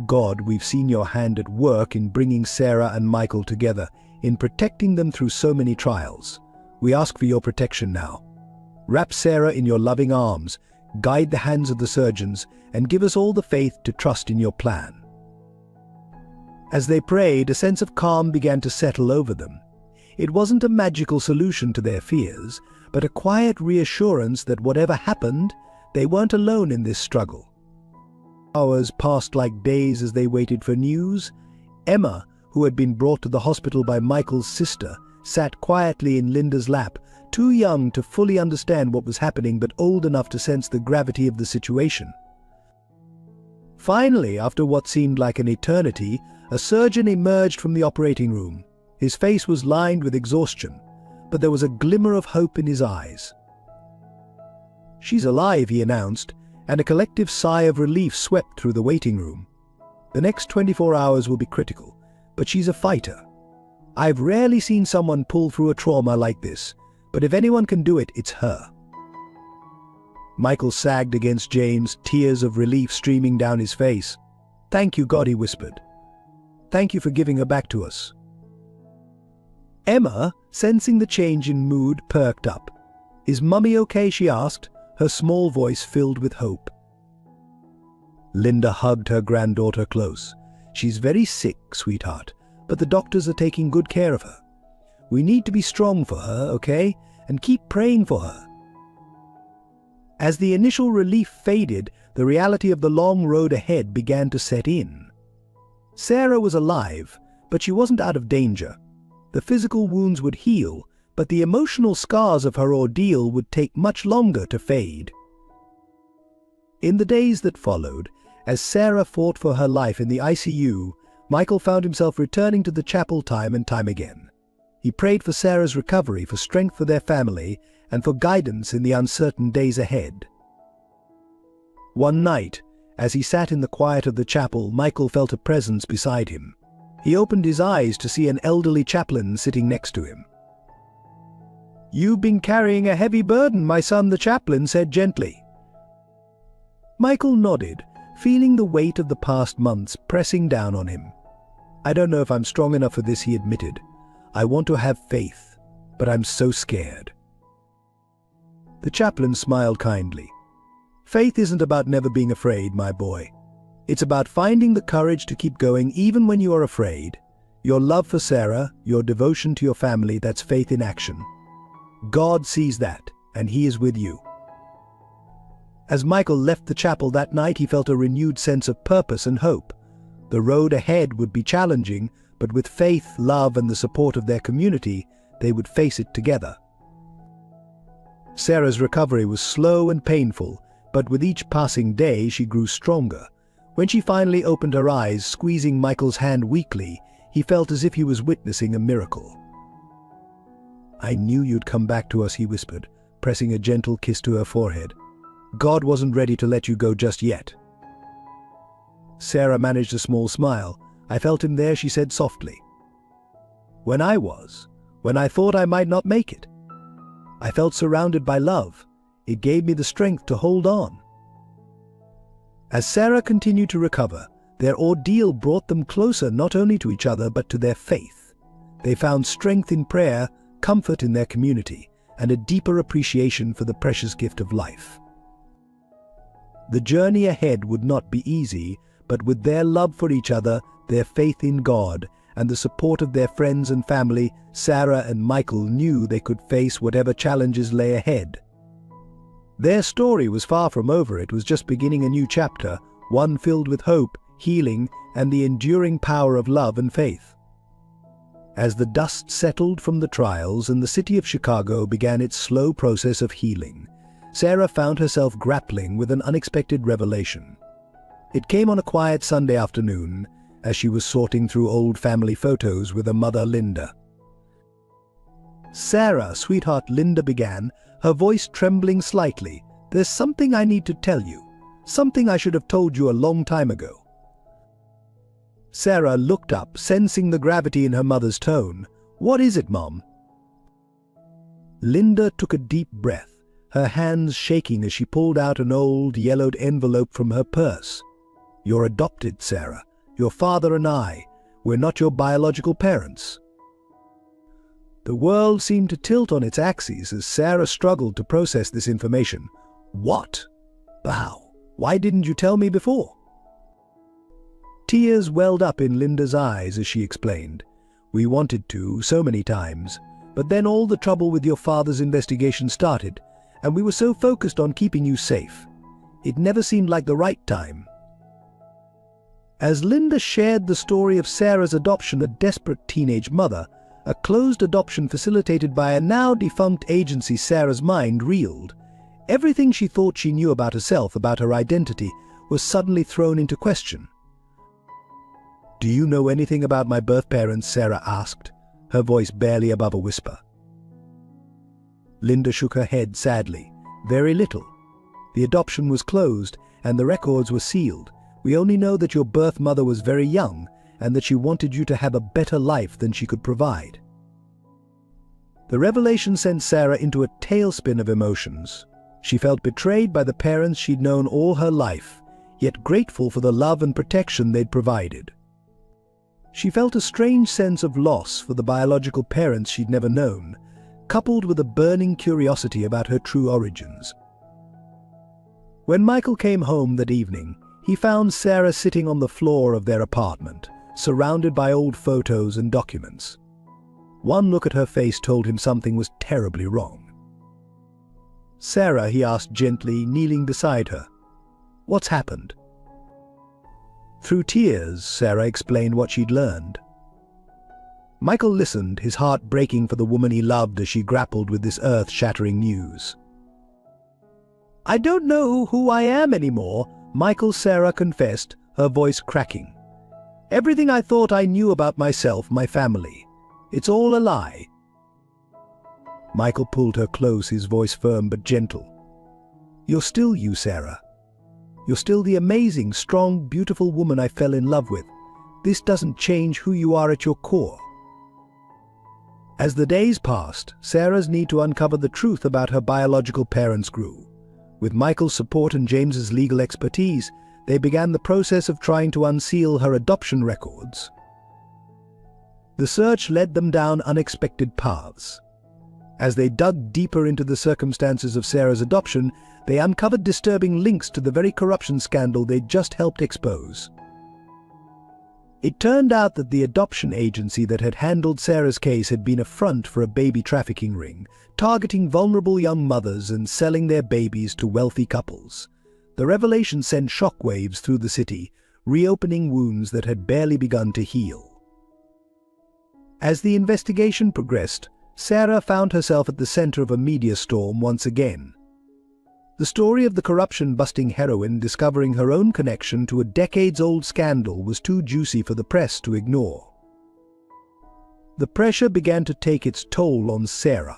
"God, we've seen your hand at work in bringing Sarah and Michael together, in protecting them through so many trials. We ask for your protection now. Wrap Sarah in your loving arms, guide the hands of the surgeons, and give us all the faith to trust in your plan." As they prayed, a sense of calm began to settle over them. It wasn't a magical solution to their fears, but a quiet reassurance that whatever happened, they weren't alone in this struggle. Hours passed like days as they waited for news. Emma, who had been brought to the hospital by Michael's sister, sat quietly in Linda's lap, too young to fully understand what was happening but old enough to sense the gravity of the situation. Finally, after what seemed like an eternity, a surgeon emerged from the operating room. His face was lined with exhaustion, but there was a glimmer of hope in his eyes. "She's alive," he announced, and a collective sigh of relief swept through the waiting room. "The next 24 hours will be critical, but she's a fighter. I've rarely seen someone pull through a trauma like this, but if anyone can do it, it's her." Michael sagged against James, tears of relief streaming down his face. "Thank you, God," he whispered. "Thank you for giving her back to us." Emma, sensing the change in mood, perked up. "Is Mummy okay?" she asked, her small voice filled with hope. Linda hugged her granddaughter close. "She's very sick, sweetheart, but the doctors are taking good care of her. We need to be strong for her, okay? And keep praying for her." As the initial relief faded, the reality of the long road ahead began to set in. Sarah was alive, but she wasn't out of danger. The physical wounds would heal, but the emotional scars of her ordeal would take much longer to fade. In the days that followed, as Sarah fought for her life in the ICU, Michael found himself returning to the chapel time and time again. He prayed for Sarah's recovery, for strength for their family, and for guidance in the uncertain days ahead. One night, as he sat in the quiet of the chapel, Michael felt a presence beside him. He opened his eyes to see an elderly chaplain sitting next to him. "You've been carrying a heavy burden, my son," the chaplain said gently. Michael nodded, feeling the weight of the past months pressing down on him. "I don't know if I'm strong enough for this," he admitted. "I want to have faith, but I'm so scared." The chaplain smiled kindly. "Faith isn't about never being afraid, my boy. It's about finding the courage to keep going even when you are afraid. Your love for Sarah, your devotion to your family, that's faith in action. God sees that, and He is with you." As Michael left the chapel that night, he felt a renewed sense of purpose and hope. The road ahead would be challenging, but with faith, love, and the support of their community, they would face it together. Sarah's recovery was slow and painful, but with each passing day she grew stronger. When she finally opened her eyes, squeezing Michael's hand weakly, he felt as if he was witnessing a miracle. "I knew you'd come back to us," he whispered, pressing a gentle kiss to her forehead. "God wasn't ready to let you go just yet." Sarah managed a small smile. "I felt him there," she said softly. When I thought I might not make it. I felt surrounded by love. It gave me the strength to hold on." As Sarah continued to recover, their ordeal brought them closer not only to each other but to their faith. They found strength in prayer, comfort in their community, and a deeper appreciation for the precious gift of life. The journey ahead would not be easy, but with their love for each other, their faith in God, and the support of their friends and family, Sarah and Michael knew they could face whatever challenges lay ahead. Their story was far from over. It was just beginning a new chapter, one filled with hope, healing, and the enduring power of love and faith. As the dust settled from the trials and the city of Chicago began its slow process of healing, Sarah found herself grappling with an unexpected revelation. It came on a quiet Sunday afternoon, as she was sorting through old family photos with her mother, Linda. "Sarah, sweetheart," Linda began, her voice trembling slightly, "there's something I need to tell you. Something I should have told you a long time ago." Sarah looked up, sensing the gravity in her mother's tone. "What is it, Mom?" Linda took a deep breath, her hands shaking as she pulled out an old, yellowed envelope from her purse. "You're adopted, Sarah. Your father and we're not your biological parents." The world seemed to tilt on its axis as Sarah struggled to process this information. "What? How? Why didn't you tell me before?" Tears welled up in Linda's eyes as she explained. "We wanted to, so many times, but then all the trouble with your father's investigation started, and we were so focused on keeping you safe. It never seemed like the right time." As Linda shared the story of Sarah's adoption, a desperate teenage mother, a closed adoption facilitated by a now-defunct agency. Sarah's mind reeled. Everything she thought she knew about herself, about her identity, was suddenly thrown into question. "Do you know anything about my birth parents?" Sarah asked, her voice barely above a whisper. Linda shook her head sadly. "Very little. The adoption was closed, and the records were sealed. We only know that your birth mother was very young, and that she wanted you to have a better life than she could provide." The revelation sent Sarah into a tailspin of emotions. She felt betrayed by the parents she'd known all her life, yet grateful for the love and protection they'd provided. She felt a strange sense of loss for the biological parents she'd never known, coupled with a burning curiosity about her true origins. When Michael came home that evening, he found Sarah sitting on the floor of their apartment, surrounded by old photos and documents. One look at her face told him something was terribly wrong. "Sarah," he asked gently, kneeling beside her, "what's happened?" Through tears, Sarah explained what she'd learned. Michael listened, his heart breaking for the woman he loved as she grappled with this earth-shattering news. "I don't know who I am anymore," Sarah confessed, her voice cracking. "Everything I thought I knew about myself, my family, it's all a lie." Michael pulled her close, his voice firm but gentle. "You're still you, Sarah. You're still the amazing, strong, beautiful woman I fell in love with. This doesn't change who you are at your core." As the days passed, Sarah's need to uncover the truth about her biological parents grew. With Michael's support and James's legal expertise, they began the process of trying to unseal her adoption records. The search led them down unexpected paths. As they dug deeper into the circumstances of Sarah's adoption, they uncovered disturbing links to the very corruption scandal they'd just helped expose. It turned out that the adoption agency that had handled Sarah's case had been a front for a baby trafficking ring, targeting vulnerable young mothers and selling their babies to wealthy couples. The revelation sent shockwaves through the city, reopening wounds that had barely begun to heal. As the investigation progressed, Sarah found herself at the center of a media storm once again. The story of the corruption-busting heroine discovering her own connection to a decades-old scandal was too juicy for the press to ignore. The pressure began to take its toll on Sarah.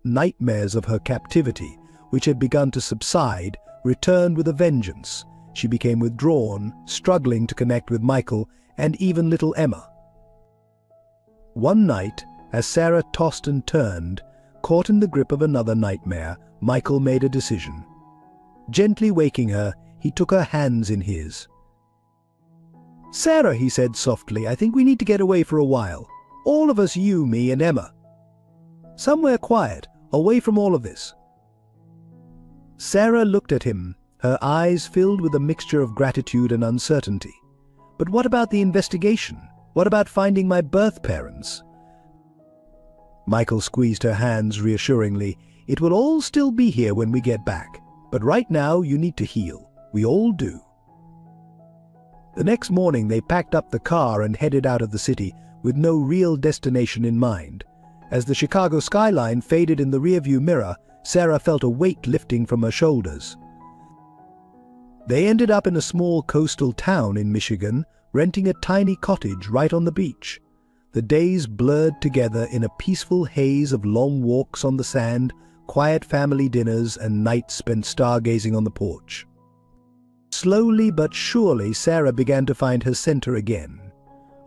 Nightmares of her captivity, which had begun to subside, returned with a vengeance. She became withdrawn, struggling to connect with Michael and even little Emma. One night, as Sarah tossed and turned, caught in the grip of another nightmare, Michael made a decision. Gently waking her, he took her hands in his. "Sarah," he said softly, "I think we need to get away for a while. All of us, you, me, and Emma. Somewhere quiet, away from all of this." Sarah looked at him, her eyes filled with a mixture of gratitude and uncertainty. "But what about the investigation? What about finding my birth parents?" Michael squeezed her hands reassuringly. "It will all still be here when we get back. But right now, you need to heal. We all do." The next morning, they packed up the car and headed out of the city, with no real destination in mind. As the Chicago skyline faded in the rearview mirror, Sarah felt a weight lifting from her shoulders. They ended up in a small coastal town in Michigan, renting a tiny cottage right on the beach. The days blurred together in a peaceful haze of long walks on the sand, quiet family dinners, and nights spent stargazing on the porch. Slowly but surely, Sarah began to find her center again.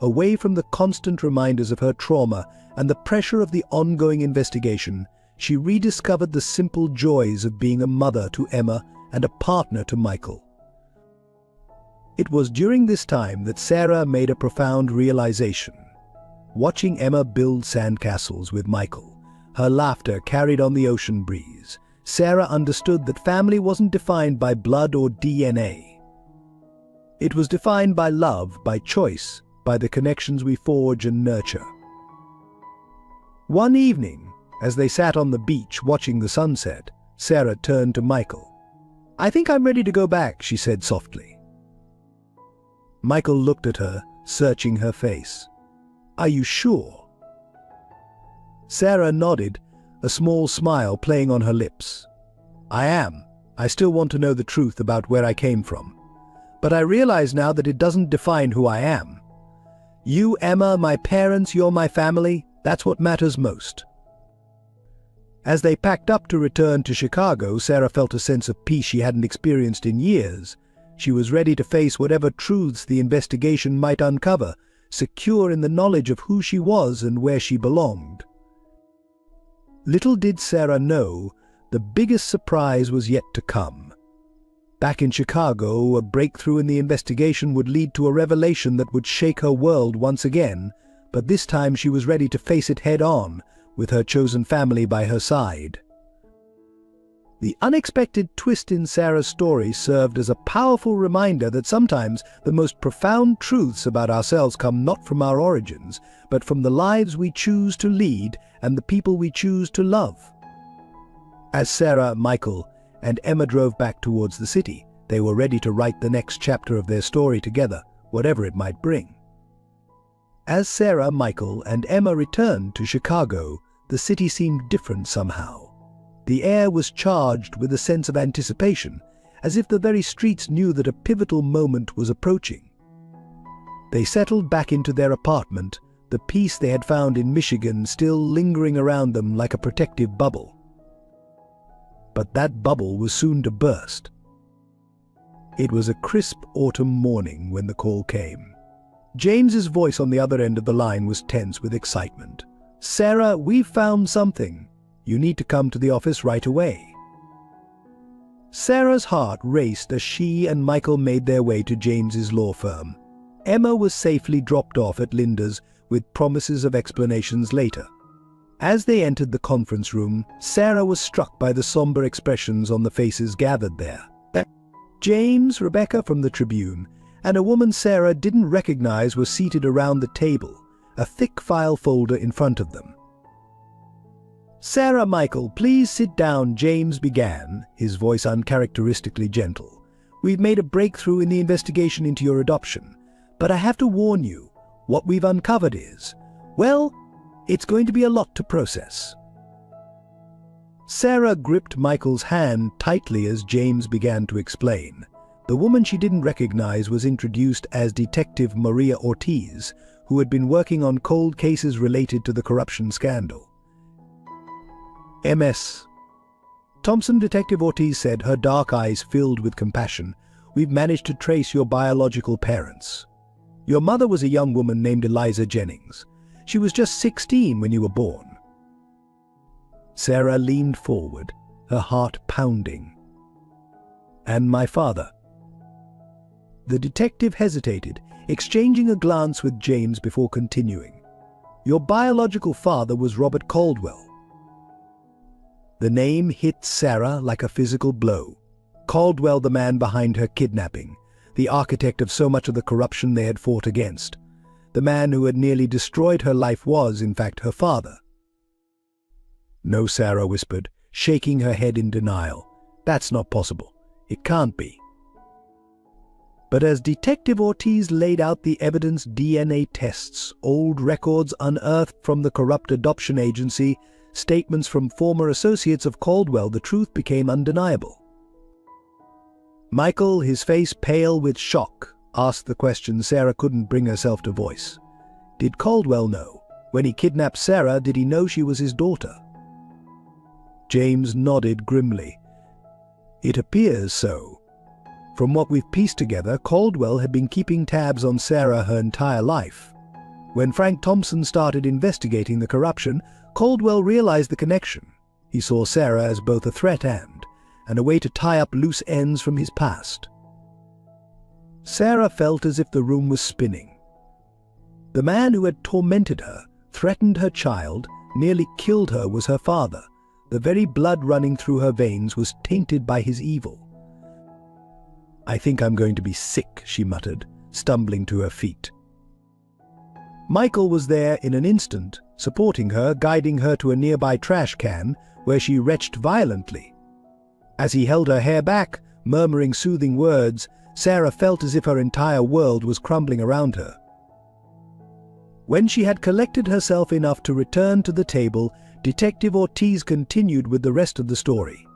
Away from the constant reminders of her trauma and the pressure of the ongoing investigation, she rediscovered the simple joys of being a mother to Emma and a partner to Michael. It was during this time that Sarah made a profound realization. Watching Emma build sandcastles with Michael, her laughter carried on the ocean breeze, Sarah understood that family wasn't defined by blood or DNA. It was defined by love, by choice, by the connections we forge and nurture. One evening, as they sat on the beach watching the sunset, Sarah turned to Michael. "I think I'm ready to go back," she said softly. Michael looked at her, searching her face. "Are you sure?" Sarah nodded, a small smile playing on her lips. I am. I still want to know the truth about where I came from. But I realize now that it doesn't define who I am. You, Emma, my parents, you're my family, that's what matters most. As they packed up to return to Chicago, Sarah felt a sense of peace she hadn't experienced in years. She was ready to face whatever truths the investigation might uncover, secure in the knowledge of who she was and where she belonged. Little did Sarah know, the biggest surprise was yet to come. Back in Chicago, a breakthrough in the investigation would lead to a revelation that would shake her world once again, but this time she was ready to face it head-on, with her chosen family by her side. The unexpected twist in Sarah's story served as a powerful reminder that sometimes the most profound truths about ourselves come not from our origins, but from the lives we choose to lead and the people we choose to love. As Sarah, Michael, and Emma drove back towards the city, they were ready to write the next chapter of their story together, whatever it might bring. As Sarah, Michael, and Emma returned to Chicago, the city seemed different somehow. The air was charged with a sense of anticipation, as if the very streets knew that a pivotal moment was approaching. They settled back into their apartment, the peace they had found in Michigan still lingering around them like a protective bubble. But that bubble was soon to burst. It was a crisp autumn morning when the call came. James's voice on the other end of the line was tense with excitement. Sarah, we've found something. You need to come to the office right away. Sarah's heart raced as she and Michael made their way to James's law firm. Emma was safely dropped off at Linda's with promises of explanations later. As they entered the conference room, Sarah was struck by the somber expressions on the faces gathered there. James, Rebecca from the Tribune, and a woman Sarah didn't recognize were seated around the table, a thick file folder in front of them. Sarah, Michael, please sit down, James began, his voice uncharacteristically gentle. We've made a breakthrough in the investigation into your adoption, but I have to warn you, what we've uncovered is, well, it's going to be a lot to process. Sarah gripped Michael's hand tightly as James began to explain. The woman she didn't recognize was introduced as Detective Maria Ortiz, who had been working on cold cases related to the corruption scandal. MS. Thompson, Detective Ortiz said, her dark eyes filled with compassion. We've managed to trace your biological parents. Your mother was a young woman named Eliza Jennings. She was just 16 when you were born. Sarah leaned forward, her heart pounding. And my father. The detective hesitated, exchanging a glance with James before continuing. Your biological father was Robert Caldwell. The name hit Sarah like a physical blow. Caldwell, the man behind her kidnapping, the architect of so much of the corruption they had fought against. The man who had nearly destroyed her life was, in fact, her father. No, Sarah whispered, shaking her head in denial. That's not possible. It can't be. But as Detective Ortiz laid out the evidence, DNA tests, old records unearthed from the corrupt adoption agency, statements from former associates of Caldwell, the truth became undeniable. Michael, his face pale with shock, asked the question Sarah couldn't bring herself to voice. Did Caldwell know? When he kidnapped Sarah, did he know she was his daughter? James nodded grimly. It appears so. From what we've pieced together, Caldwell had been keeping tabs on Sarah her entire life. When Frank Thompson started investigating the corruption, Caldwell realized the connection. He saw Sarah as both a threat and a way to tie up loose ends from his past. Sarah felt as if the room was spinning. The man who had tormented her, threatened her child, nearly killed her was her father. The very blood running through her veins was tainted by his evil. I think I'm going to be sick, she muttered, stumbling to her feet. Michael was there in an instant, supporting her, guiding her to a nearby trash can, where she retched violently. As he held her hair back, murmuring soothing words, Sarah felt as if her entire world was crumbling around her. When she had collected herself enough to return to the table, Detective Ortiz continued with the rest of the story.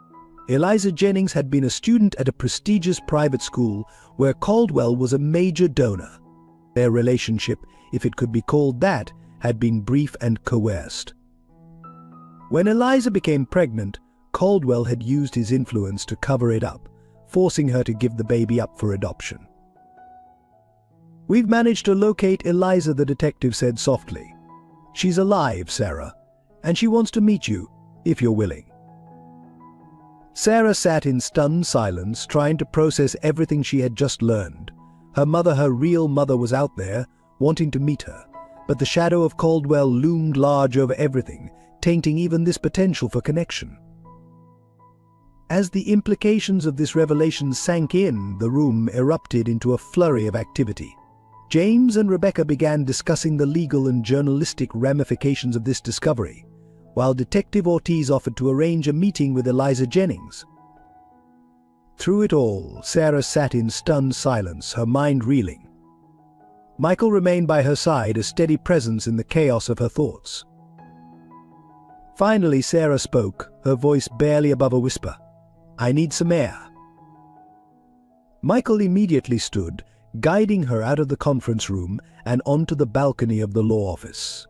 Eliza Jennings had been a student at a prestigious private school where Caldwell was a major donor. Their relationship, if it could be called that, had been brief and coerced. When Eliza became pregnant, Caldwell had used his influence to cover it up, forcing her to give the baby up for adoption. "We've managed to locate Eliza," the detective said softly. "She's alive, Sarah, and she wants to meet you, if you're willing." Sarah sat in stunned silence, trying to process everything she had just learned. Her real mother was out there, wanting to meet her, but the shadow of Caldwell loomed large over everything, tainting even this potential for connection. As the implications of this revelation sank in, the room erupted into a flurry of activity. James and Rebecca began discussing the legal and journalistic ramifications of this discovery, while Detective Ortiz offered to arrange a meeting with Eliza Jennings. Through it all, Sarah sat in stunned silence, her mind reeling. Michael remained by her side, a steady presence in the chaos of her thoughts. Finally, Sarah spoke, her voice barely above a whisper. "I need some air." Michael immediately stood, guiding her out of the conference room and onto the balcony of the law office.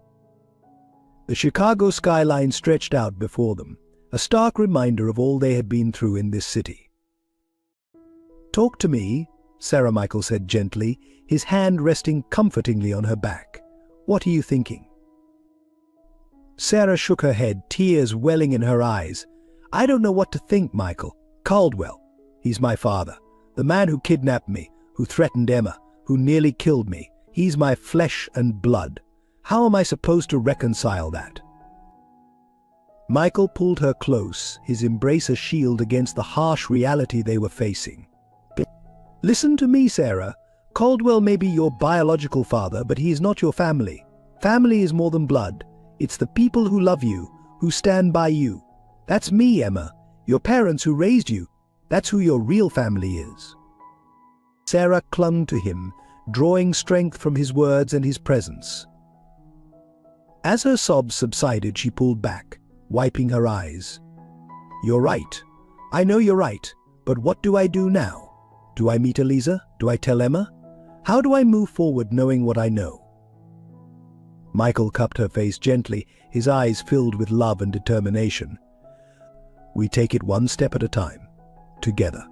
The Chicago skyline stretched out before them, a stark reminder of all they had been through in this city. "Talk to me," Sarah Michael said gently, his hand resting comfortingly on her back. "What are you thinking?" Sarah shook her head, tears welling in her eyes. "I don't know what to think, Michael. Caldwell, he's my father, the man who kidnapped me, who threatened Emma, who nearly killed me. He's my flesh and blood. How am I supposed to reconcile that?" Michael pulled her close, his embrace a shield against the harsh reality they were facing. "Listen to me, Sarah. Caldwell may be your biological father, but he is not your family. Family is more than blood. It's the people who love you, who stand by you. That's me, Emma. Your parents who raised you. That's who your real family is." Sarah clung to him, drawing strength from his words and his presence. As her sobs subsided, she pulled back, wiping her eyes. "You're right. I know you're right. But what do I do now? Do I meet Eliza? Do I tell Emma? How do I move forward knowing what I know?" Michael cupped her face gently, his eyes filled with love and determination. "We take it one step at a time, together.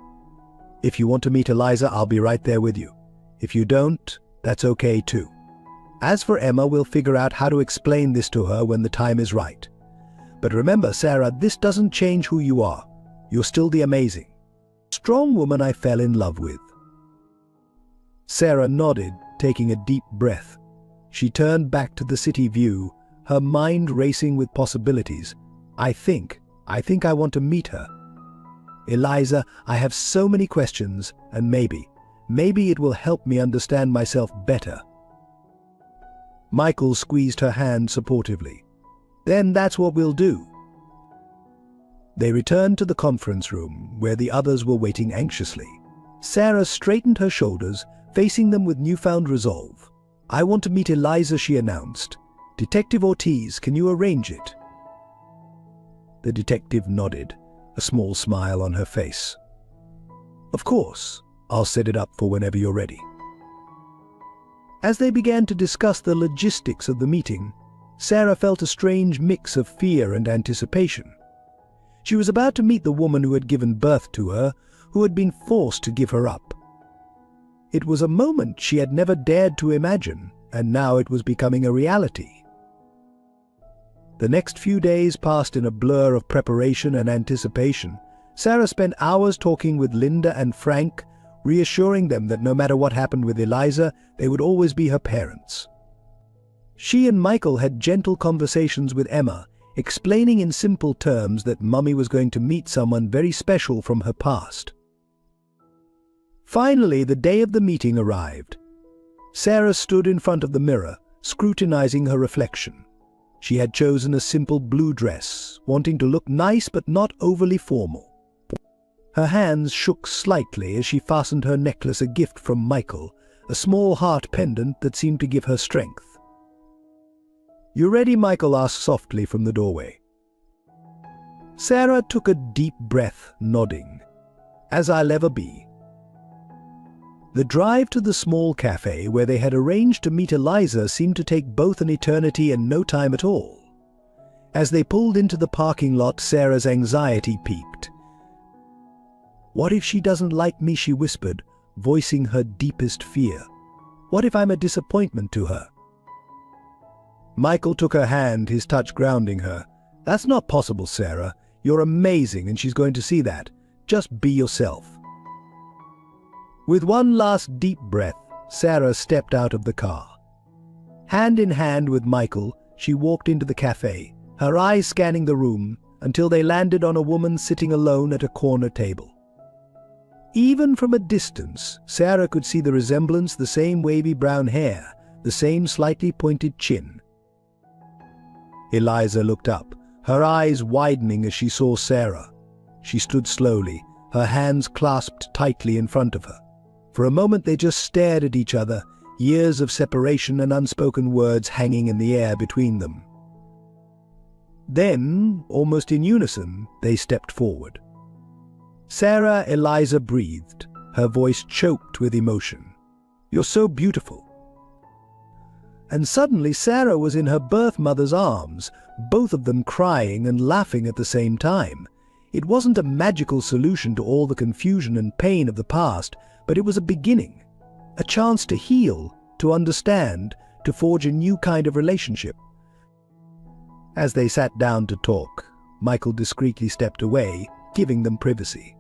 If you want to meet Eliza, I'll be right there with you. If you don't, that's okay too. As for Emma, we'll figure out how to explain this to her when the time is right. But remember, Sarah, this doesn't change who you are. You're still the amazing, strong woman I fell in love with." Sarah nodded, taking a deep breath. She turned back to the city view, her mind racing with possibilities. I think I want to meet her. Eliza, I have so many questions, and maybe it will help me understand myself better." Michael squeezed her hand supportively. "Then that's what we'll do." They returned to the conference room, where the others were waiting anxiously. Sarah straightened her shoulders, facing them with newfound resolve. "I want to meet Eliza," she announced. "Detective Ortiz, can you arrange it?" The detective nodded, a small smile on her face. "Of course. I'll set it up for whenever you're ready." As they began to discuss the logistics of the meeting, Sarah felt a strange mix of fear and anticipation. She was about to meet the woman who had given birth to her, who had been forced to give her up. It was a moment she had never dared to imagine, and now it was becoming a reality. The next few days passed in a blur of preparation and anticipation. Sarah spent hours talking with Linda and Frank, reassuring them that no matter what happened with Eliza, they would always be her parents. She and Michael had gentle conversations with Emma, explaining in simple terms that Mummy was going to meet someone very special from her past. Finally, the day of the meeting arrived. Sarah stood in front of the mirror, scrutinizing her reflection. She had chosen a simple blue dress, wanting to look nice but not overly formal. Her hands shook slightly as she fastened her necklace, a gift from Michael, a small heart pendant that seemed to give her strength. "You ready?" Michael asked softly from the doorway. Sarah took a deep breath, nodding. "As I'll ever be." The drive to the small cafe where they had arranged to meet Eliza seemed to take both an eternity and no time at all. As they pulled into the parking lot, Sarah's anxiety peaked. "What if she doesn't like me?" she whispered, voicing her deepest fear. "What if I'm a disappointment to her?" Michael took her hand, his touch grounding her. "That's not possible, Sarah. You're amazing and she's going to see that. Just be yourself." With one last deep breath, Sarah stepped out of the car. Hand in hand with Michael, she walked into the cafe, her eyes scanning the room until they landed on a woman sitting alone at a corner table. Even from a distance, Sarah could see the resemblance: the same wavy brown hair, the same slightly pointed chin. Eliza looked up, her eyes widening as she saw Sarah. She stood slowly, her hands clasped tightly in front of her. For a moment they just stared at each other, years of separation and unspoken words hanging in the air between them. Then, almost in unison, they stepped forward. "Sarah," Eliza breathed, her voice choked with emotion. "You're so beautiful." And suddenly Sarah was in her birth mother's arms, both of them crying and laughing at the same time. It wasn't a magical solution to all the confusion and pain of the past, but it was a beginning, a chance to heal, to understand, to forge a new kind of relationship. As they sat down to talk, Michael discreetly stepped away, giving them privacy.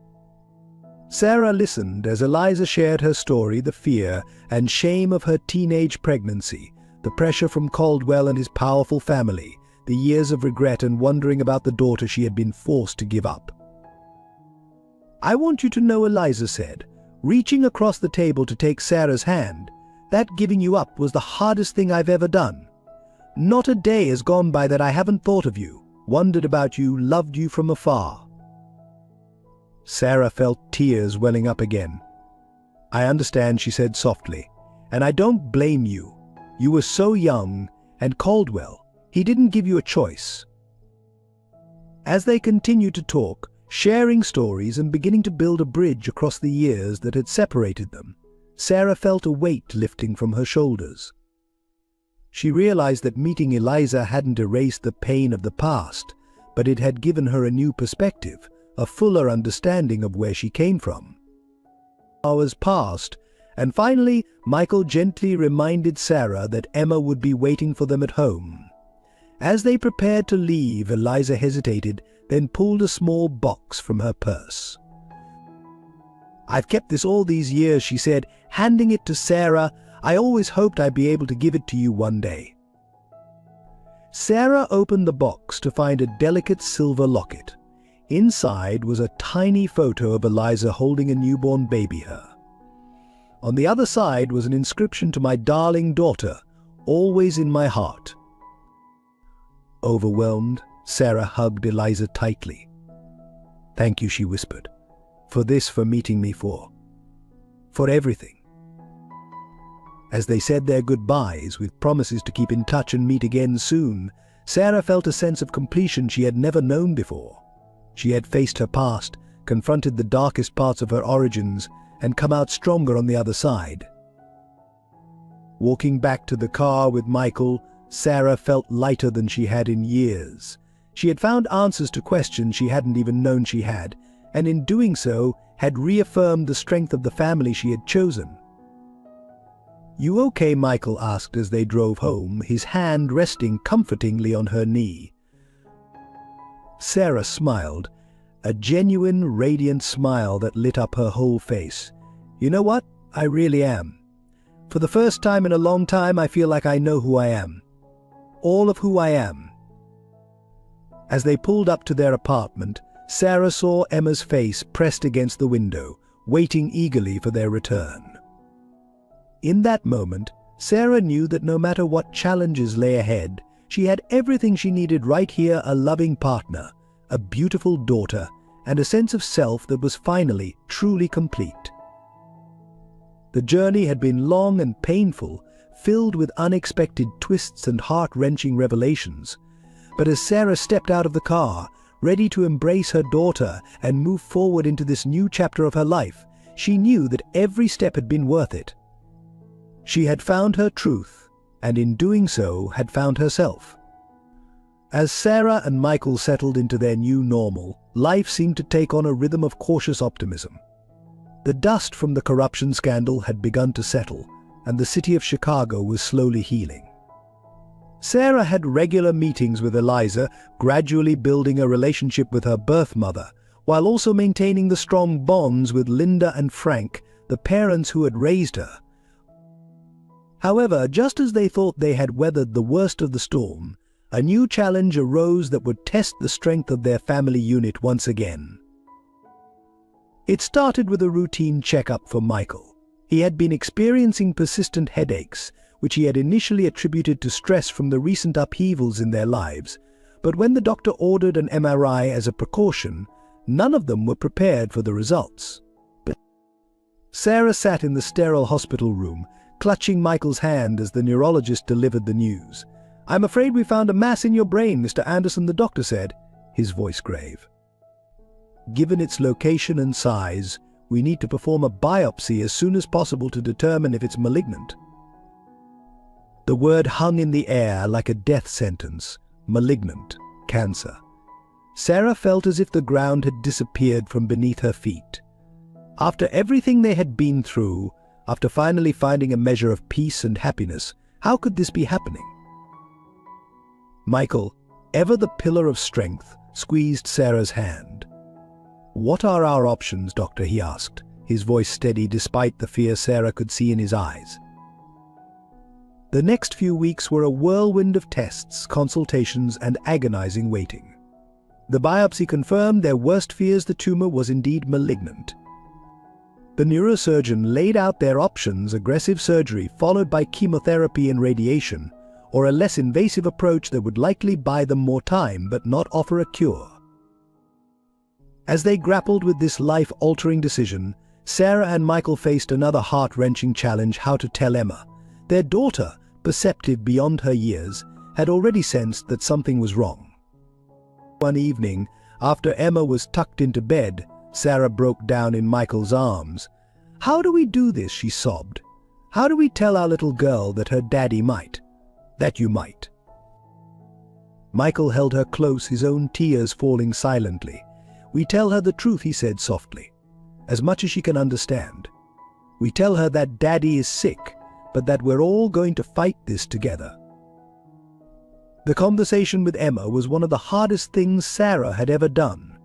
Sarah listened as Eliza shared her story, the fear and shame of her teenage pregnancy, the pressure from Caldwell and his powerful family, the years of regret and wondering about the daughter she had been forced to give up. "I want you to know," Eliza said, reaching across the table to take Sarah's hand, "that giving you up was the hardest thing I've ever done. Not a day has gone by that I haven't thought of you, wondered about you, loved you from afar." Sarah felt tears welling up again. "I understand," she said softly, "and I don't blame you. You were so young, and Caldwell, he didn't give you a choice." As they continued to talk, sharing stories and beginning to build a bridge across the years that had separated them, Sarah felt a weight lifting from her shoulders. She realized that meeting Eliza hadn't erased the pain of the past, but it had given her a new perspective, a fuller understanding of where she came from. Hours passed, and finally Michael gently reminded Sarah that Emma would be waiting for them at home. As they prepared to leave, Eliza hesitated, then pulled a small box from her purse. "I've kept this all these years," she said, handing it to Sarah. "I always hoped I'd be able to give it to you one day." Sarah opened the box to find a delicate silver locket. Inside was a tiny photo of Eliza holding a newborn baby her. On the other side was an inscription: "To my darling daughter, always in my heart." Overwhelmed, Sarah hugged Eliza tightly. "Thank you," she whispered, for meeting me, for everything." As they said their goodbyes, with promises to keep in touch and meet again soon, Sarah felt a sense of completion she had never known before. She had faced her past, confronted the darkest parts of her origins, and come out stronger on the other side. Walking back to the car with Michael, Sarah felt lighter than she had in years. She had found answers to questions she hadn't even known she had, and in doing so had reaffirmed the strength of the family she had chosen. "You okay?" Michael asked as they drove home, his hand resting comfortingly on her knee. Sarah smiled, a genuine, radiant smile that lit up her whole face. "You know what? I really am. For the first time in a long time, I feel like I know who I am. All of who I am." As they pulled up to their apartment, Sarah saw Emma's face pressed against the window, waiting eagerly for their return. In that moment, Sarah knew that no matter what challenges lay ahead, she had everything she needed right here: a loving partner, a beautiful daughter, and a sense of self that was finally truly complete. The journey had been long and painful, filled with unexpected twists and heart-wrenching revelations. But as Sarah stepped out of the car, ready to embrace her daughter and move forward into this new chapter of her life, she knew that every step had been worth it. She had found her truth, and in doing so had found herself. As Sarah and Michael settled into their new normal, life seemed to take on a rhythm of cautious optimism. The dust from the corruption scandal had begun to settle, and the city of Chicago was slowly healing. Sarah had regular meetings with Eliza, gradually building a relationship with her birth mother, while also maintaining the strong bonds with Linda and Frank, the parents who had raised her. However, just as they thought they had weathered the worst of the storm, a new challenge arose that would test the strength of their family unit once again. It started with a routine checkup for Michael. He had been experiencing persistent headaches, which he had initially attributed to stress from the recent upheavals in their lives, but when the doctor ordered an MRI as a precaution, none of them were prepared for the results. But Sarah sat in the sterile hospital room, clutching Michael's hand as the neurologist delivered the news. "I'm afraid we found a mass in your brain, Mr. Anderson," the doctor said, his voice grave. "Given its location and size, we need to perform a biopsy as soon as possible to determine if it's malignant." The word hung in the air like a death sentence. Malignant. Cancer. Sarah felt as if the ground had disappeared from beneath her feet. After everything they had been through, after finally finding a measure of peace and happiness, how could this be happening? Michael, ever the pillar of strength, squeezed Sarah's hand. "What are our options, doctor?" he asked, his voice steady despite the fear Sarah could see in his eyes. The next few weeks were a whirlwind of tests, consultations, and agonizing waiting. The biopsy confirmed their worst fears: the tumor was indeed malignant. The neurosurgeon laid out their options: aggressive surgery followed by chemotherapy and radiation, or a less invasive approach that would likely buy them more time but not offer a cure. As they grappled with this life-altering decision, Sarah and Michael faced another heart-wrenching challenge: how to tell Emma. Their daughter, perceptive beyond her years, had already sensed that something was wrong. One evening, after Emma was tucked into bed, Sarah broke down in Michael's arms. "How do we do this?" she sobbed. "How do we tell our little girl that her daddy might? That you might?" Michael held her close, his own tears falling silently. "We tell her the truth," he said softly, "as much as she can understand. We tell her that daddy is sick, but that we're all going to fight this together." The conversation with Emma was one of the hardest things Sarah had ever done.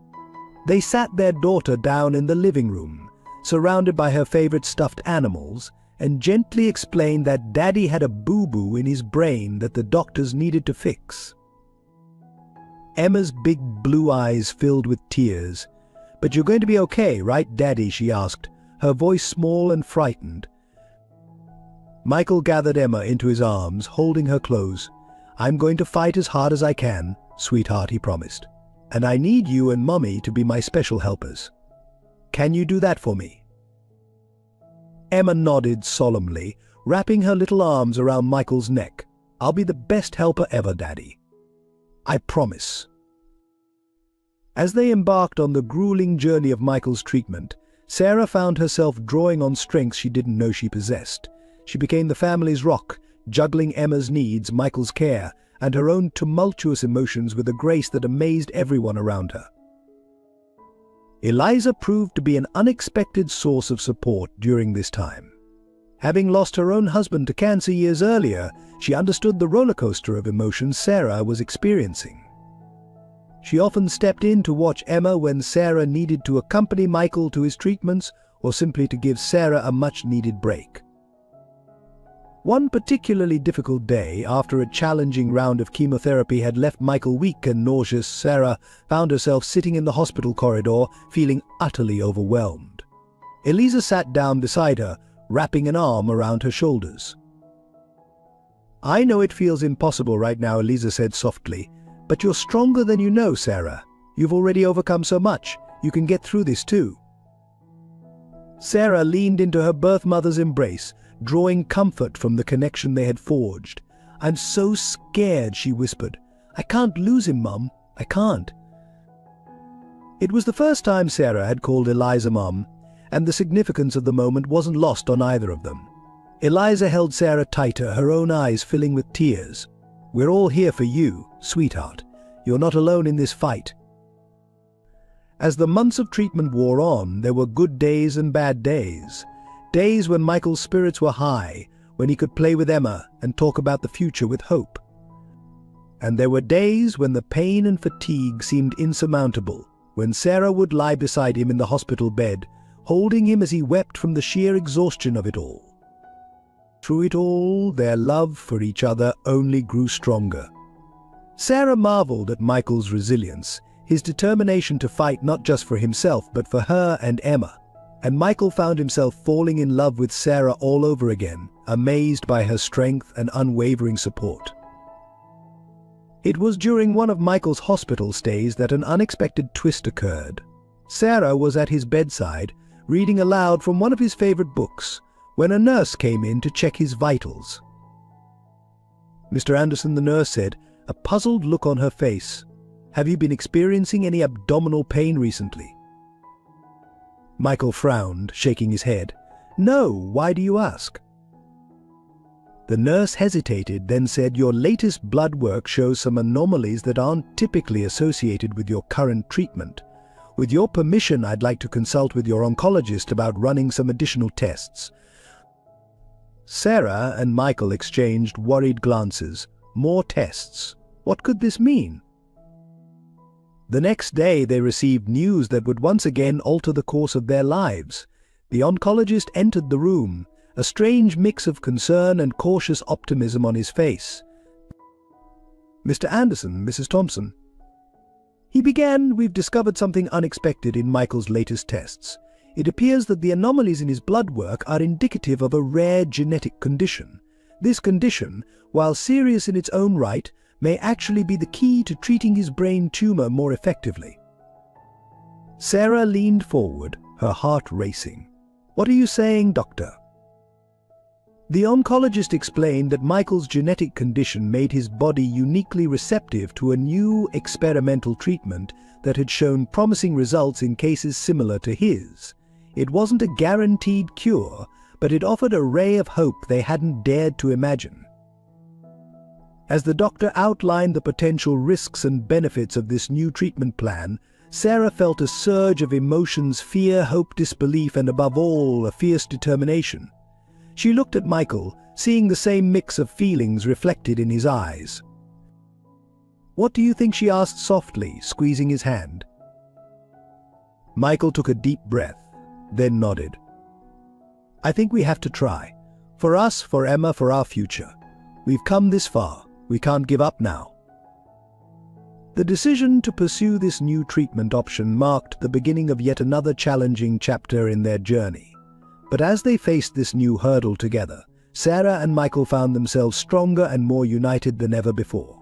They sat their daughter down in the living room, surrounded by her favorite stuffed animals, and gently explained that daddy had a boo-boo in his brain that the doctors needed to fix. Emma's big blue eyes filled with tears. "But you're going to be okay, right, Daddy?" she asked, her voice small and frightened. Michael gathered Emma into his arms, holding her close. "I'm going to fight as hard as I can, sweetheart," he promised. "And I need you and Mommy to be my special helpers. Can you do that for me?" Emma nodded solemnly, wrapping her little arms around Michael's neck. "I'll be the best helper ever, Daddy. I promise." As they embarked on the grueling journey of Michael's treatment, Sarah found herself drawing on strengths she didn't know she possessed. She became the family's rock, juggling Emma's needs, Michael's care, and her own tumultuous emotions with a grace that amazed everyone around her. Eliza proved to be an unexpected source of support during this time. Having lost her own husband to cancer years earlier, she understood the roller coaster of emotions Sarah was experiencing. She often stepped in to watch Emma when Sarah needed to accompany Michael to his treatments or simply to give Sarah a much-needed break. One particularly difficult day, after a challenging round of chemotherapy had left Michael weak and nauseous, Sarah found herself sitting in the hospital corridor, feeling utterly overwhelmed. Eliza sat down beside her, wrapping an arm around her shoulders. "I know it feels impossible right now," Eliza said softly, "but you're stronger than you know, Sarah. You've already overcome so much. You can get through this too." Sarah leaned into her birth mother's embrace, drawing comfort from the connection they had forged. "I'm so scared," she whispered. "I can't lose him, Mum. I can't." It was the first time Sarah had called Eliza Mum, and the significance of the moment wasn't lost on either of them. Eliza held Sarah tighter, her own eyes filling with tears. "We're all here for you, sweetheart. You're not alone in this fight." As the months of treatment wore on, there were good days and bad days. Days when Michael's spirits were high, when he could play with Emma and talk about the future with hope. And there were days when the pain and fatigue seemed insurmountable, when Sarah would lie beside him in the hospital bed, holding him as he wept from the sheer exhaustion of it all. Through it all, their love for each other only grew stronger. Sarah marveled at Michael's resilience, his determination to fight not just for himself but for her and Emma. And Michael found himself falling in love with Sarah all over again, amazed by her strength and unwavering support. It was during one of Michael's hospital stays that an unexpected twist occurred. Sarah was at his bedside, reading aloud from one of his favorite books, when a nurse came in to check his vitals. "Mr. Anderson," the nurse said, a puzzled look on her face. "Have you been experiencing any abdominal pain recently?" Michael frowned, shaking his head. "No, why do you ask?" The nurse hesitated, then said, "Your latest blood work shows some anomalies that aren't typically associated with your current treatment. With your permission, I'd like to consult with your oncologist about running some additional tests." Sarah and Michael exchanged worried glances. More tests. What could this mean? The next day they received news that would once again alter the course of their lives. The oncologist entered the room, a strange mix of concern and cautious optimism on his face. "Mr. Anderson, Mrs. Thompson." He began, "We've discovered something unexpected in Michael's latest tests. It appears that the anomalies in his blood work are indicative of a rare genetic condition. This condition, while serious in its own right, may actually be the key to treating his brain tumor more effectively." Sarah leaned forward, her heart racing. "What are you saying, doctor?" The oncologist explained that Michael's genetic condition made his body uniquely receptive to a new experimental treatment that had shown promising results in cases similar to his. It wasn't a guaranteed cure, but it offered a ray of hope they hadn't dared to imagine. As the doctor outlined the potential risks and benefits of this new treatment plan, Sarah felt a surge of emotions: fear, hope, disbelief, and above all, a fierce determination. She looked at Michael, seeing the same mix of feelings reflected in his eyes. "What do you think?" she asked softly, squeezing his hand. Michael took a deep breath, then nodded. "I think we have to try. For us, for Emma, for our future. We've come this far. We can't give up now." The decision to pursue this new treatment option marked the beginning of yet another challenging chapter in their journey. But as they faced this new hurdle together, Sarah and Michael found themselves stronger and more united than ever before.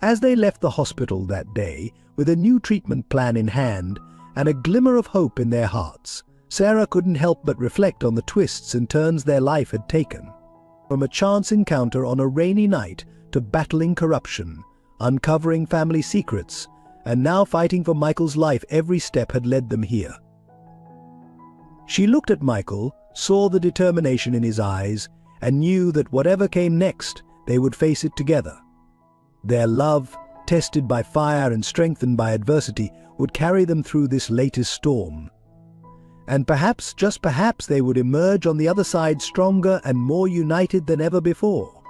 As they left the hospital that day, with a new treatment plan in hand and a glimmer of hope in their hearts, Sarah couldn't help but reflect on the twists and turns their life had taken. From a chance encounter on a rainy night to battling corruption, uncovering family secrets, and now fighting for Michael's life, every step had led them here. She looked at Michael, saw the determination in his eyes, and knew that whatever came next, they would face it together. Their love, tested by fire and strengthened by adversity, would carry them through this latest storm. And perhaps, just perhaps, they would emerge on the other side stronger and more united than ever before.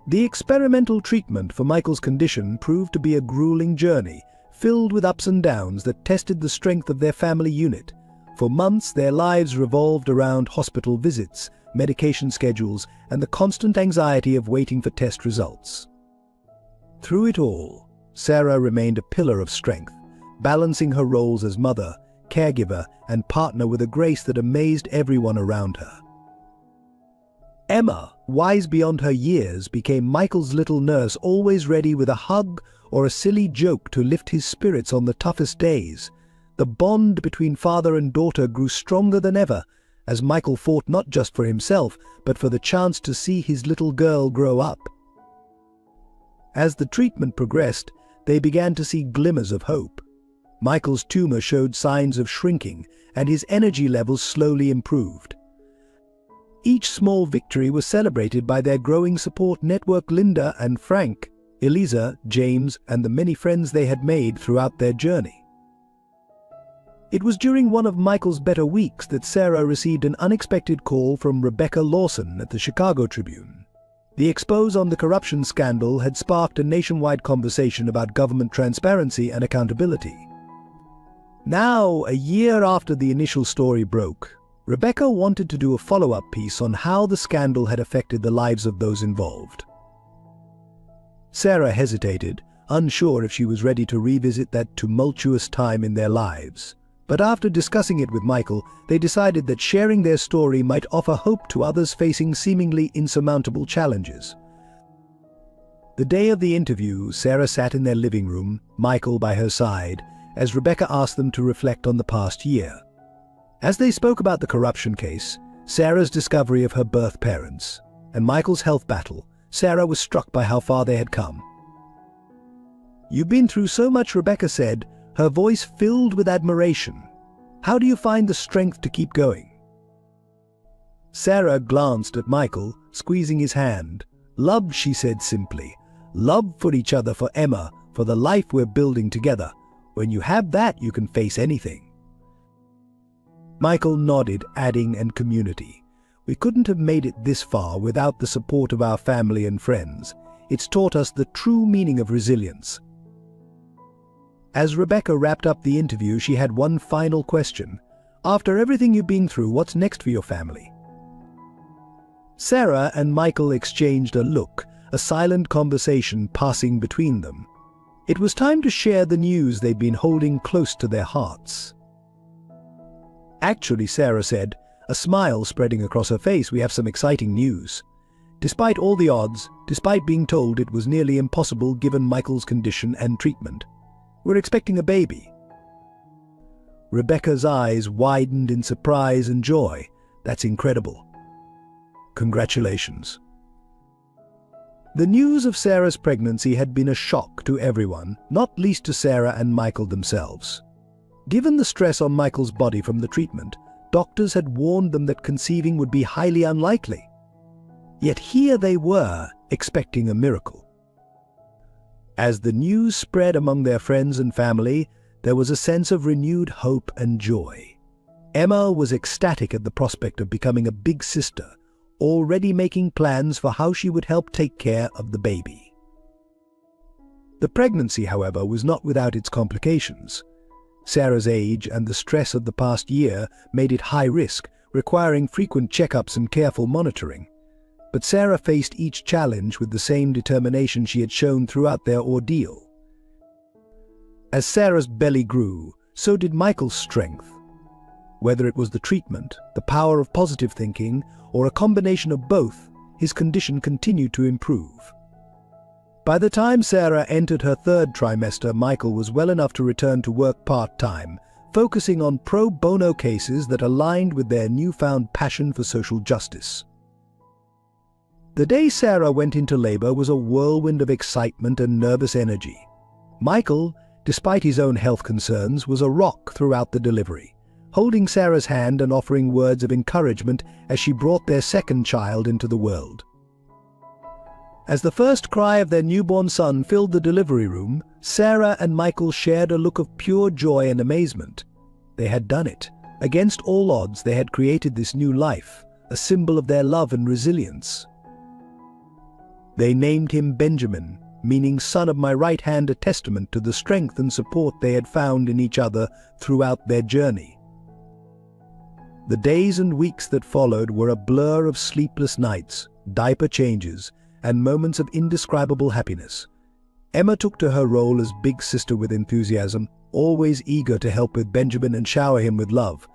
The experimental treatment for Michael's condition proved to be a grueling journey, filled with ups and downs that tested the strength of their family unit. For months, their lives revolved around hospital visits, medication schedules, and the constant anxiety of waiting for test results. Through it all, Sarah remained a pillar of strength, balancing her roles as mother, caregiver, and partner with a grace that amazed everyone around her. Emma, wise beyond her years, became Michael's little nurse, always ready with a hug or a silly joke to lift his spirits on the toughest days. The bond between father and daughter grew stronger than ever, as Michael fought not just for himself, but for the chance to see his little girl grow up. As the treatment progressed, they began to see glimmers of hope. Michael's tumor showed signs of shrinking, and his energy levels slowly improved. Each small victory was celebrated by their growing support network: Linda and Frank, Eliza, James, and the many friends they had made throughout their journey. It was during one of Michael's better weeks that Sarah received an unexpected call from Rebecca Lawson at the Chicago Tribune. The expose on the corruption scandal had sparked a nationwide conversation about government transparency and accountability. Now, a year after the initial story broke, Rebecca wanted to do a follow-up piece on how the scandal had affected the lives of those involved. Sarah hesitated, unsure if she was ready to revisit that tumultuous time in their lives. But after discussing it with Michael, they decided that sharing their story might offer hope to others facing seemingly insurmountable challenges. The day of the interview, Sarah sat in their living room, Michael by her side, as Rebecca asked them to reflect on the past year. As they spoke about the corruption case, Sarah's discovery of her birth parents, and Michael's health battle, Sarah was struck by how far they had come. "You've been through so much," Rebecca said, her voice filled with admiration. "How do you find the strength to keep going?" Sarah glanced at Michael, squeezing his hand. "Love," she said simply. "Love for each other, for Emma, for the life we're building together. When you have that, you can face anything." Michael nodded, adding, "and community. We couldn't have made it this far without the support of our family and friends. It's taught us the true meaning of resilience." As Rebecca wrapped up the interview, she had one final question. "After everything you've been through, what's next for your family?" Sarah and Michael exchanged a look, a silent conversation passing between them. It was time to share the news they'd been holding close to their hearts. "Actually," Sarah said, a smile spreading across her face, "we have some exciting news. Despite all the odds, despite being told it was nearly impossible given Michael's condition and treatment, we're expecting a baby." Rebecca's eyes widened in surprise and joy. "That's incredible. Congratulations." The news of Sarah's pregnancy had been a shock to everyone, not least to Sarah and Michael themselves. Given the stress on Michael's body from the treatment, doctors had warned them that conceiving would be highly unlikely. Yet here they were, expecting a miracle. As the news spread among their friends and family, there was a sense of renewed hope and joy. Emma was ecstatic at the prospect of becoming a big sister, already making plans for how she would help take care of the baby. The pregnancy, however, was not without its complications. Sarah's age and the stress of the past year made it high risk, requiring frequent checkups and careful monitoring. But Sarah faced each challenge with the same determination she had shown throughout their ordeal. As Sarah's belly grew, so did Michael's strength. Whether it was the treatment, the power of positive thinking, or a combination of both, his condition continued to improve. By the time Sarah entered her third trimester, Michael was well enough to return to work part-time, focusing on pro bono cases that aligned with their newfound passion for social justice. The day Sarah went into labor was a whirlwind of excitement and nervous energy. Michael, despite his own health concerns, was a rock throughout the delivery, holding Sarah's hand and offering words of encouragement as she brought their second child into the world. As the first cry of their newborn son filled the delivery room, Sarah and Michael shared a look of pure joy and amazement. They had done it. Against all odds, they had created this new life, a symbol of their love and resilience. They named him Benjamin, meaning son of my right hand, a testament to the strength and support they had found in each other throughout their journey. The days and weeks that followed were a blur of sleepless nights, diaper changes, and moments of indescribable happiness. Emma took to her role as big sister with enthusiasm, always eager to help with Benjamin and shower him with love.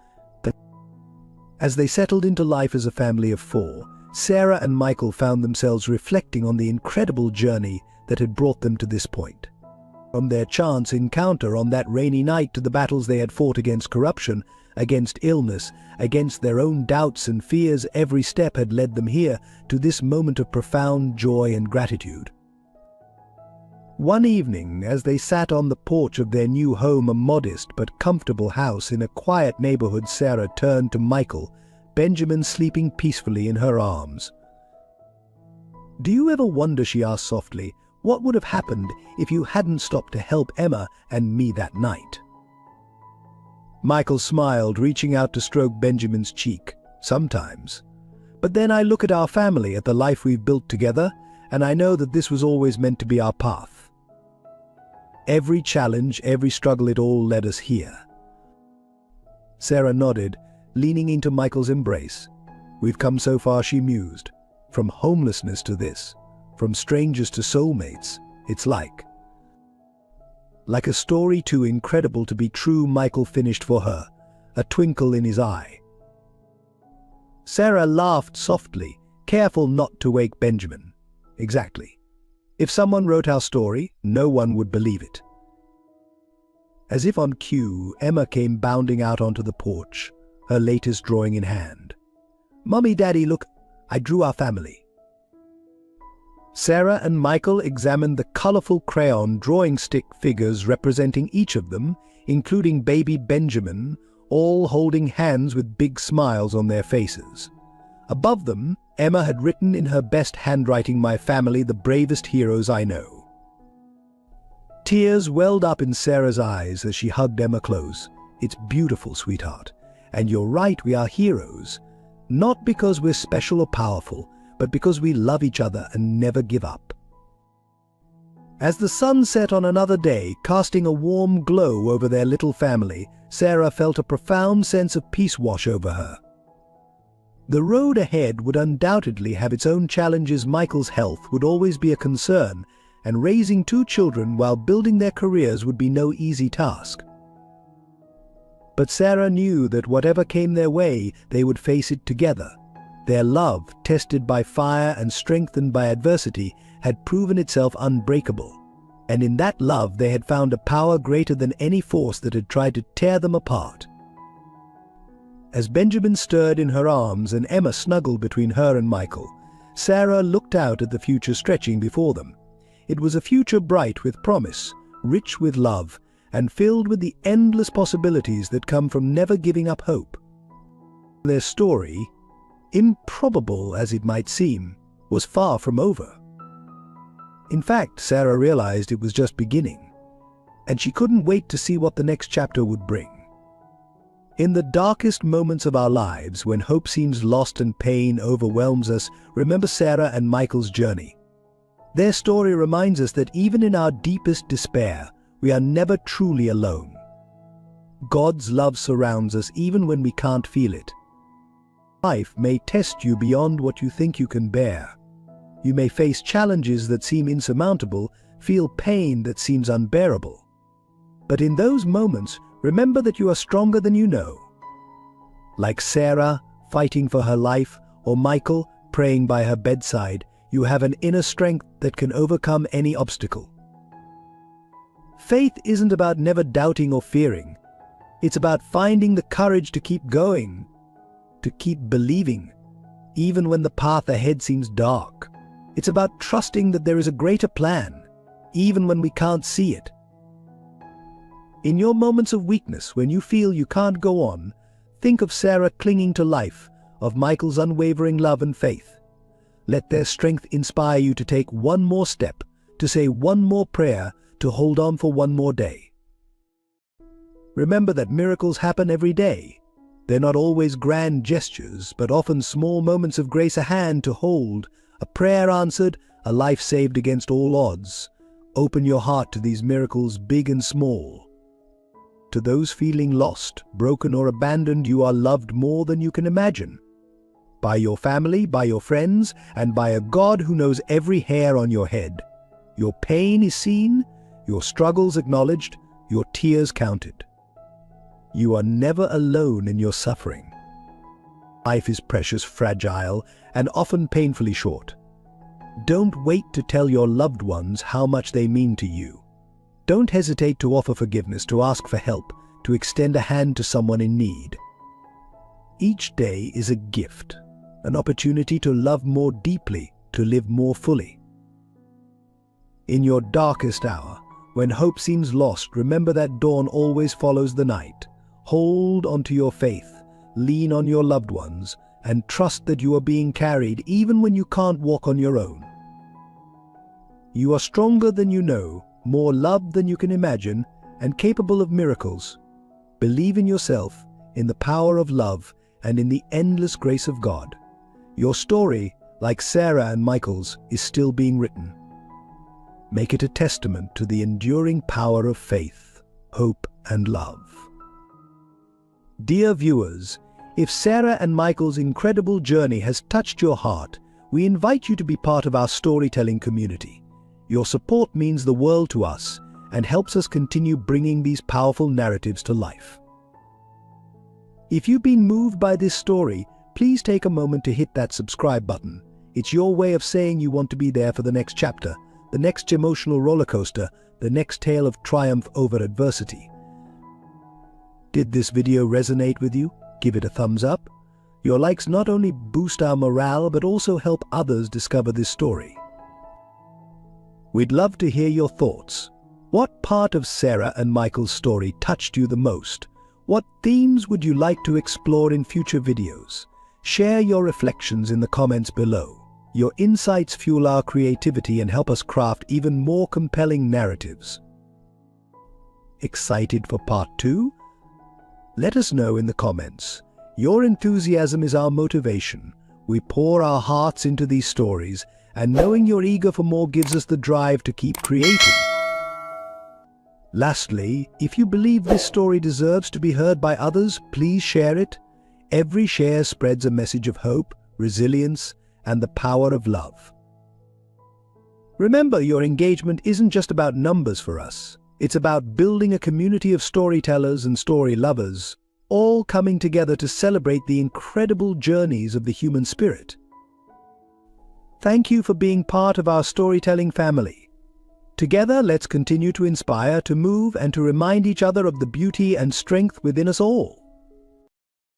As they settled into life as a family of four, Sarah and Michael found themselves reflecting on the incredible journey that had brought them to this point. From their chance encounter on that rainy night to the battles they had fought against corruption, against illness, against their own doubts and fears, every step had led them here to this moment of profound joy and gratitude. One evening, as they sat on the porch of their new home, a modest but comfortable house in a quiet neighborhood, Sarah turned to Michael, Benjamin sleeping peacefully in her arms. "Do you ever wonder," she asked softly, "what would have happened if you hadn't stopped to help Emma and me that night?" Michael smiled, reaching out to stroke Benjamin's cheek. "Sometimes. But then I look at our family, at the life we've built together, and I know that this was always meant to be our path. Every challenge, every struggle, it all led us here." Sarah nodded, leaning into Michael's embrace. "We've come so far," she mused. "From homelessness to this, from strangers to soulmates. It's like a story too incredible to be true," Michael finished for her, a twinkle in his eye. Sarah laughed softly, careful not to wake Benjamin. "Exactly. If someone wrote our story, no one would believe it." As if on cue, Emma came bounding out onto the porch, her latest drawing in hand. "Mummy, Daddy, look, I drew our family." Sarah and Michael examined the colorful crayon drawing stick figures representing each of them, including baby Benjamin, all holding hands with big smiles on their faces. Above them, Emma had written in her best handwriting, "My family, the bravest heroes I know." Tears welled up in Sarah's eyes as she hugged Emma close. "It's beautiful, sweetheart. And you're right, we are heroes. Not because we're special or powerful, but because we love each other and never give up." As the sun set on another day, casting a warm glow over their little family, Sarah felt a profound sense of peace wash over her. The road ahead would undoubtedly have its own challenges. Michael's health would always be a concern, and raising two children while building their careers would be no easy task. But Sarah knew that whatever came their way, they would face it together. Their love, tested by fire and strengthened by adversity, had proven itself unbreakable. And in that love they had found a power greater than any force that had tried to tear them apart. As Benjamin stirred in her arms and Emma snuggled between her and Michael, Sarah looked out at the future stretching before them. It was a future bright with promise, rich with love, and filled with the endless possibilities that come from never giving up hope. Their story, improbable as it might seem, was far from over. In fact, Sarah realized it was just beginning, and she couldn't wait to see what the next chapter would bring. In the darkest moments of our lives, when hope seems lost and pain overwhelms us, remember Sarah and Michael's journey. Their story reminds us that even in our deepest despair, we are never truly alone. God's love surrounds us even when we can't feel it. Life may test you beyond what you think you can bear. You may face challenges that seem insurmountable, feel pain that seems unbearable. But in those moments, remember that you are stronger than you know. Like Sarah, fighting for her life, or Michael, praying by her bedside, you have an inner strength that can overcome any obstacle. Faith isn't about never doubting or fearing. It's about finding the courage to keep going, to keep believing, even when the path ahead seems dark. It's about trusting that there is a greater plan, even when we can't see it. In your moments of weakness, when you feel you can't go on, think of Sarah clinging to life, of Michael's unwavering love and faith. Let their strength inspire you to take one more step, to say one more prayer, to hold on for one more day. Remember that miracles happen every day. They're not always grand gestures, but often small moments of grace, a hand to hold, a prayer answered, a life saved against all odds. Open your heart to these miracles, big and small. To those feeling lost, broken, or abandoned, you are loved more than you can imagine. By your family, by your friends, and by a God who knows every hair on your head. Your pain is seen, your struggles acknowledged, your tears counted. You are never alone in your suffering. Life is precious, fragile, and often painfully short. Don't wait to tell your loved ones how much they mean to you. Don't hesitate to offer forgiveness, to ask for help, to extend a hand to someone in need. Each day is a gift, an opportunity to love more deeply, to live more fully. In your darkest hour, when hope seems lost, remember that dawn always follows the night. Hold onto your faith, lean on your loved ones, and trust that you are being carried even when you can't walk on your own. You are stronger than you know, more loved than you can imagine, and capable of miracles. Believe in yourself, in the power of love, and in the endless grace of God. Your story, like Sarah and Michael's, is still being written. Make it a testament to the enduring power of faith, hope, and love. Dear viewers, if Sarah and Michael's incredible journey has touched your heart, we invite you to be part of our storytelling community. Your support means the world to us and helps us continue bringing these powerful narratives to life. If you've been moved by this story, please take a moment to hit that subscribe button. It's your way of saying you want to be there for the next chapter, the next emotional roller coaster, the next tale of triumph over adversity. Did this video resonate with you? Give it a thumbs up. Your likes not only boost our morale but also help others discover this story. We'd love to hear your thoughts. What part of Sarah and Michael's story touched you the most? What themes would you like to explore in future videos? Share your reflections in the comments below. Your insights fuel our creativity and help us craft even more compelling narratives. Excited for part 2? Let us know in the comments. Your enthusiasm is our motivation. We pour our hearts into these stories, and knowing you're eager for more gives us the drive to keep creating. Lastly, if you believe this story deserves to be heard by others, please share it. Every share spreads a message of hope, resilience, and the power of love. Remember, your engagement isn't just about numbers for us. It's about building a community of storytellers and story lovers, all coming together to celebrate the incredible journeys of the human spirit. Thank you for being part of our storytelling family. Together, let's continue to inspire, to move, and to remind each other of the beauty and strength within us all.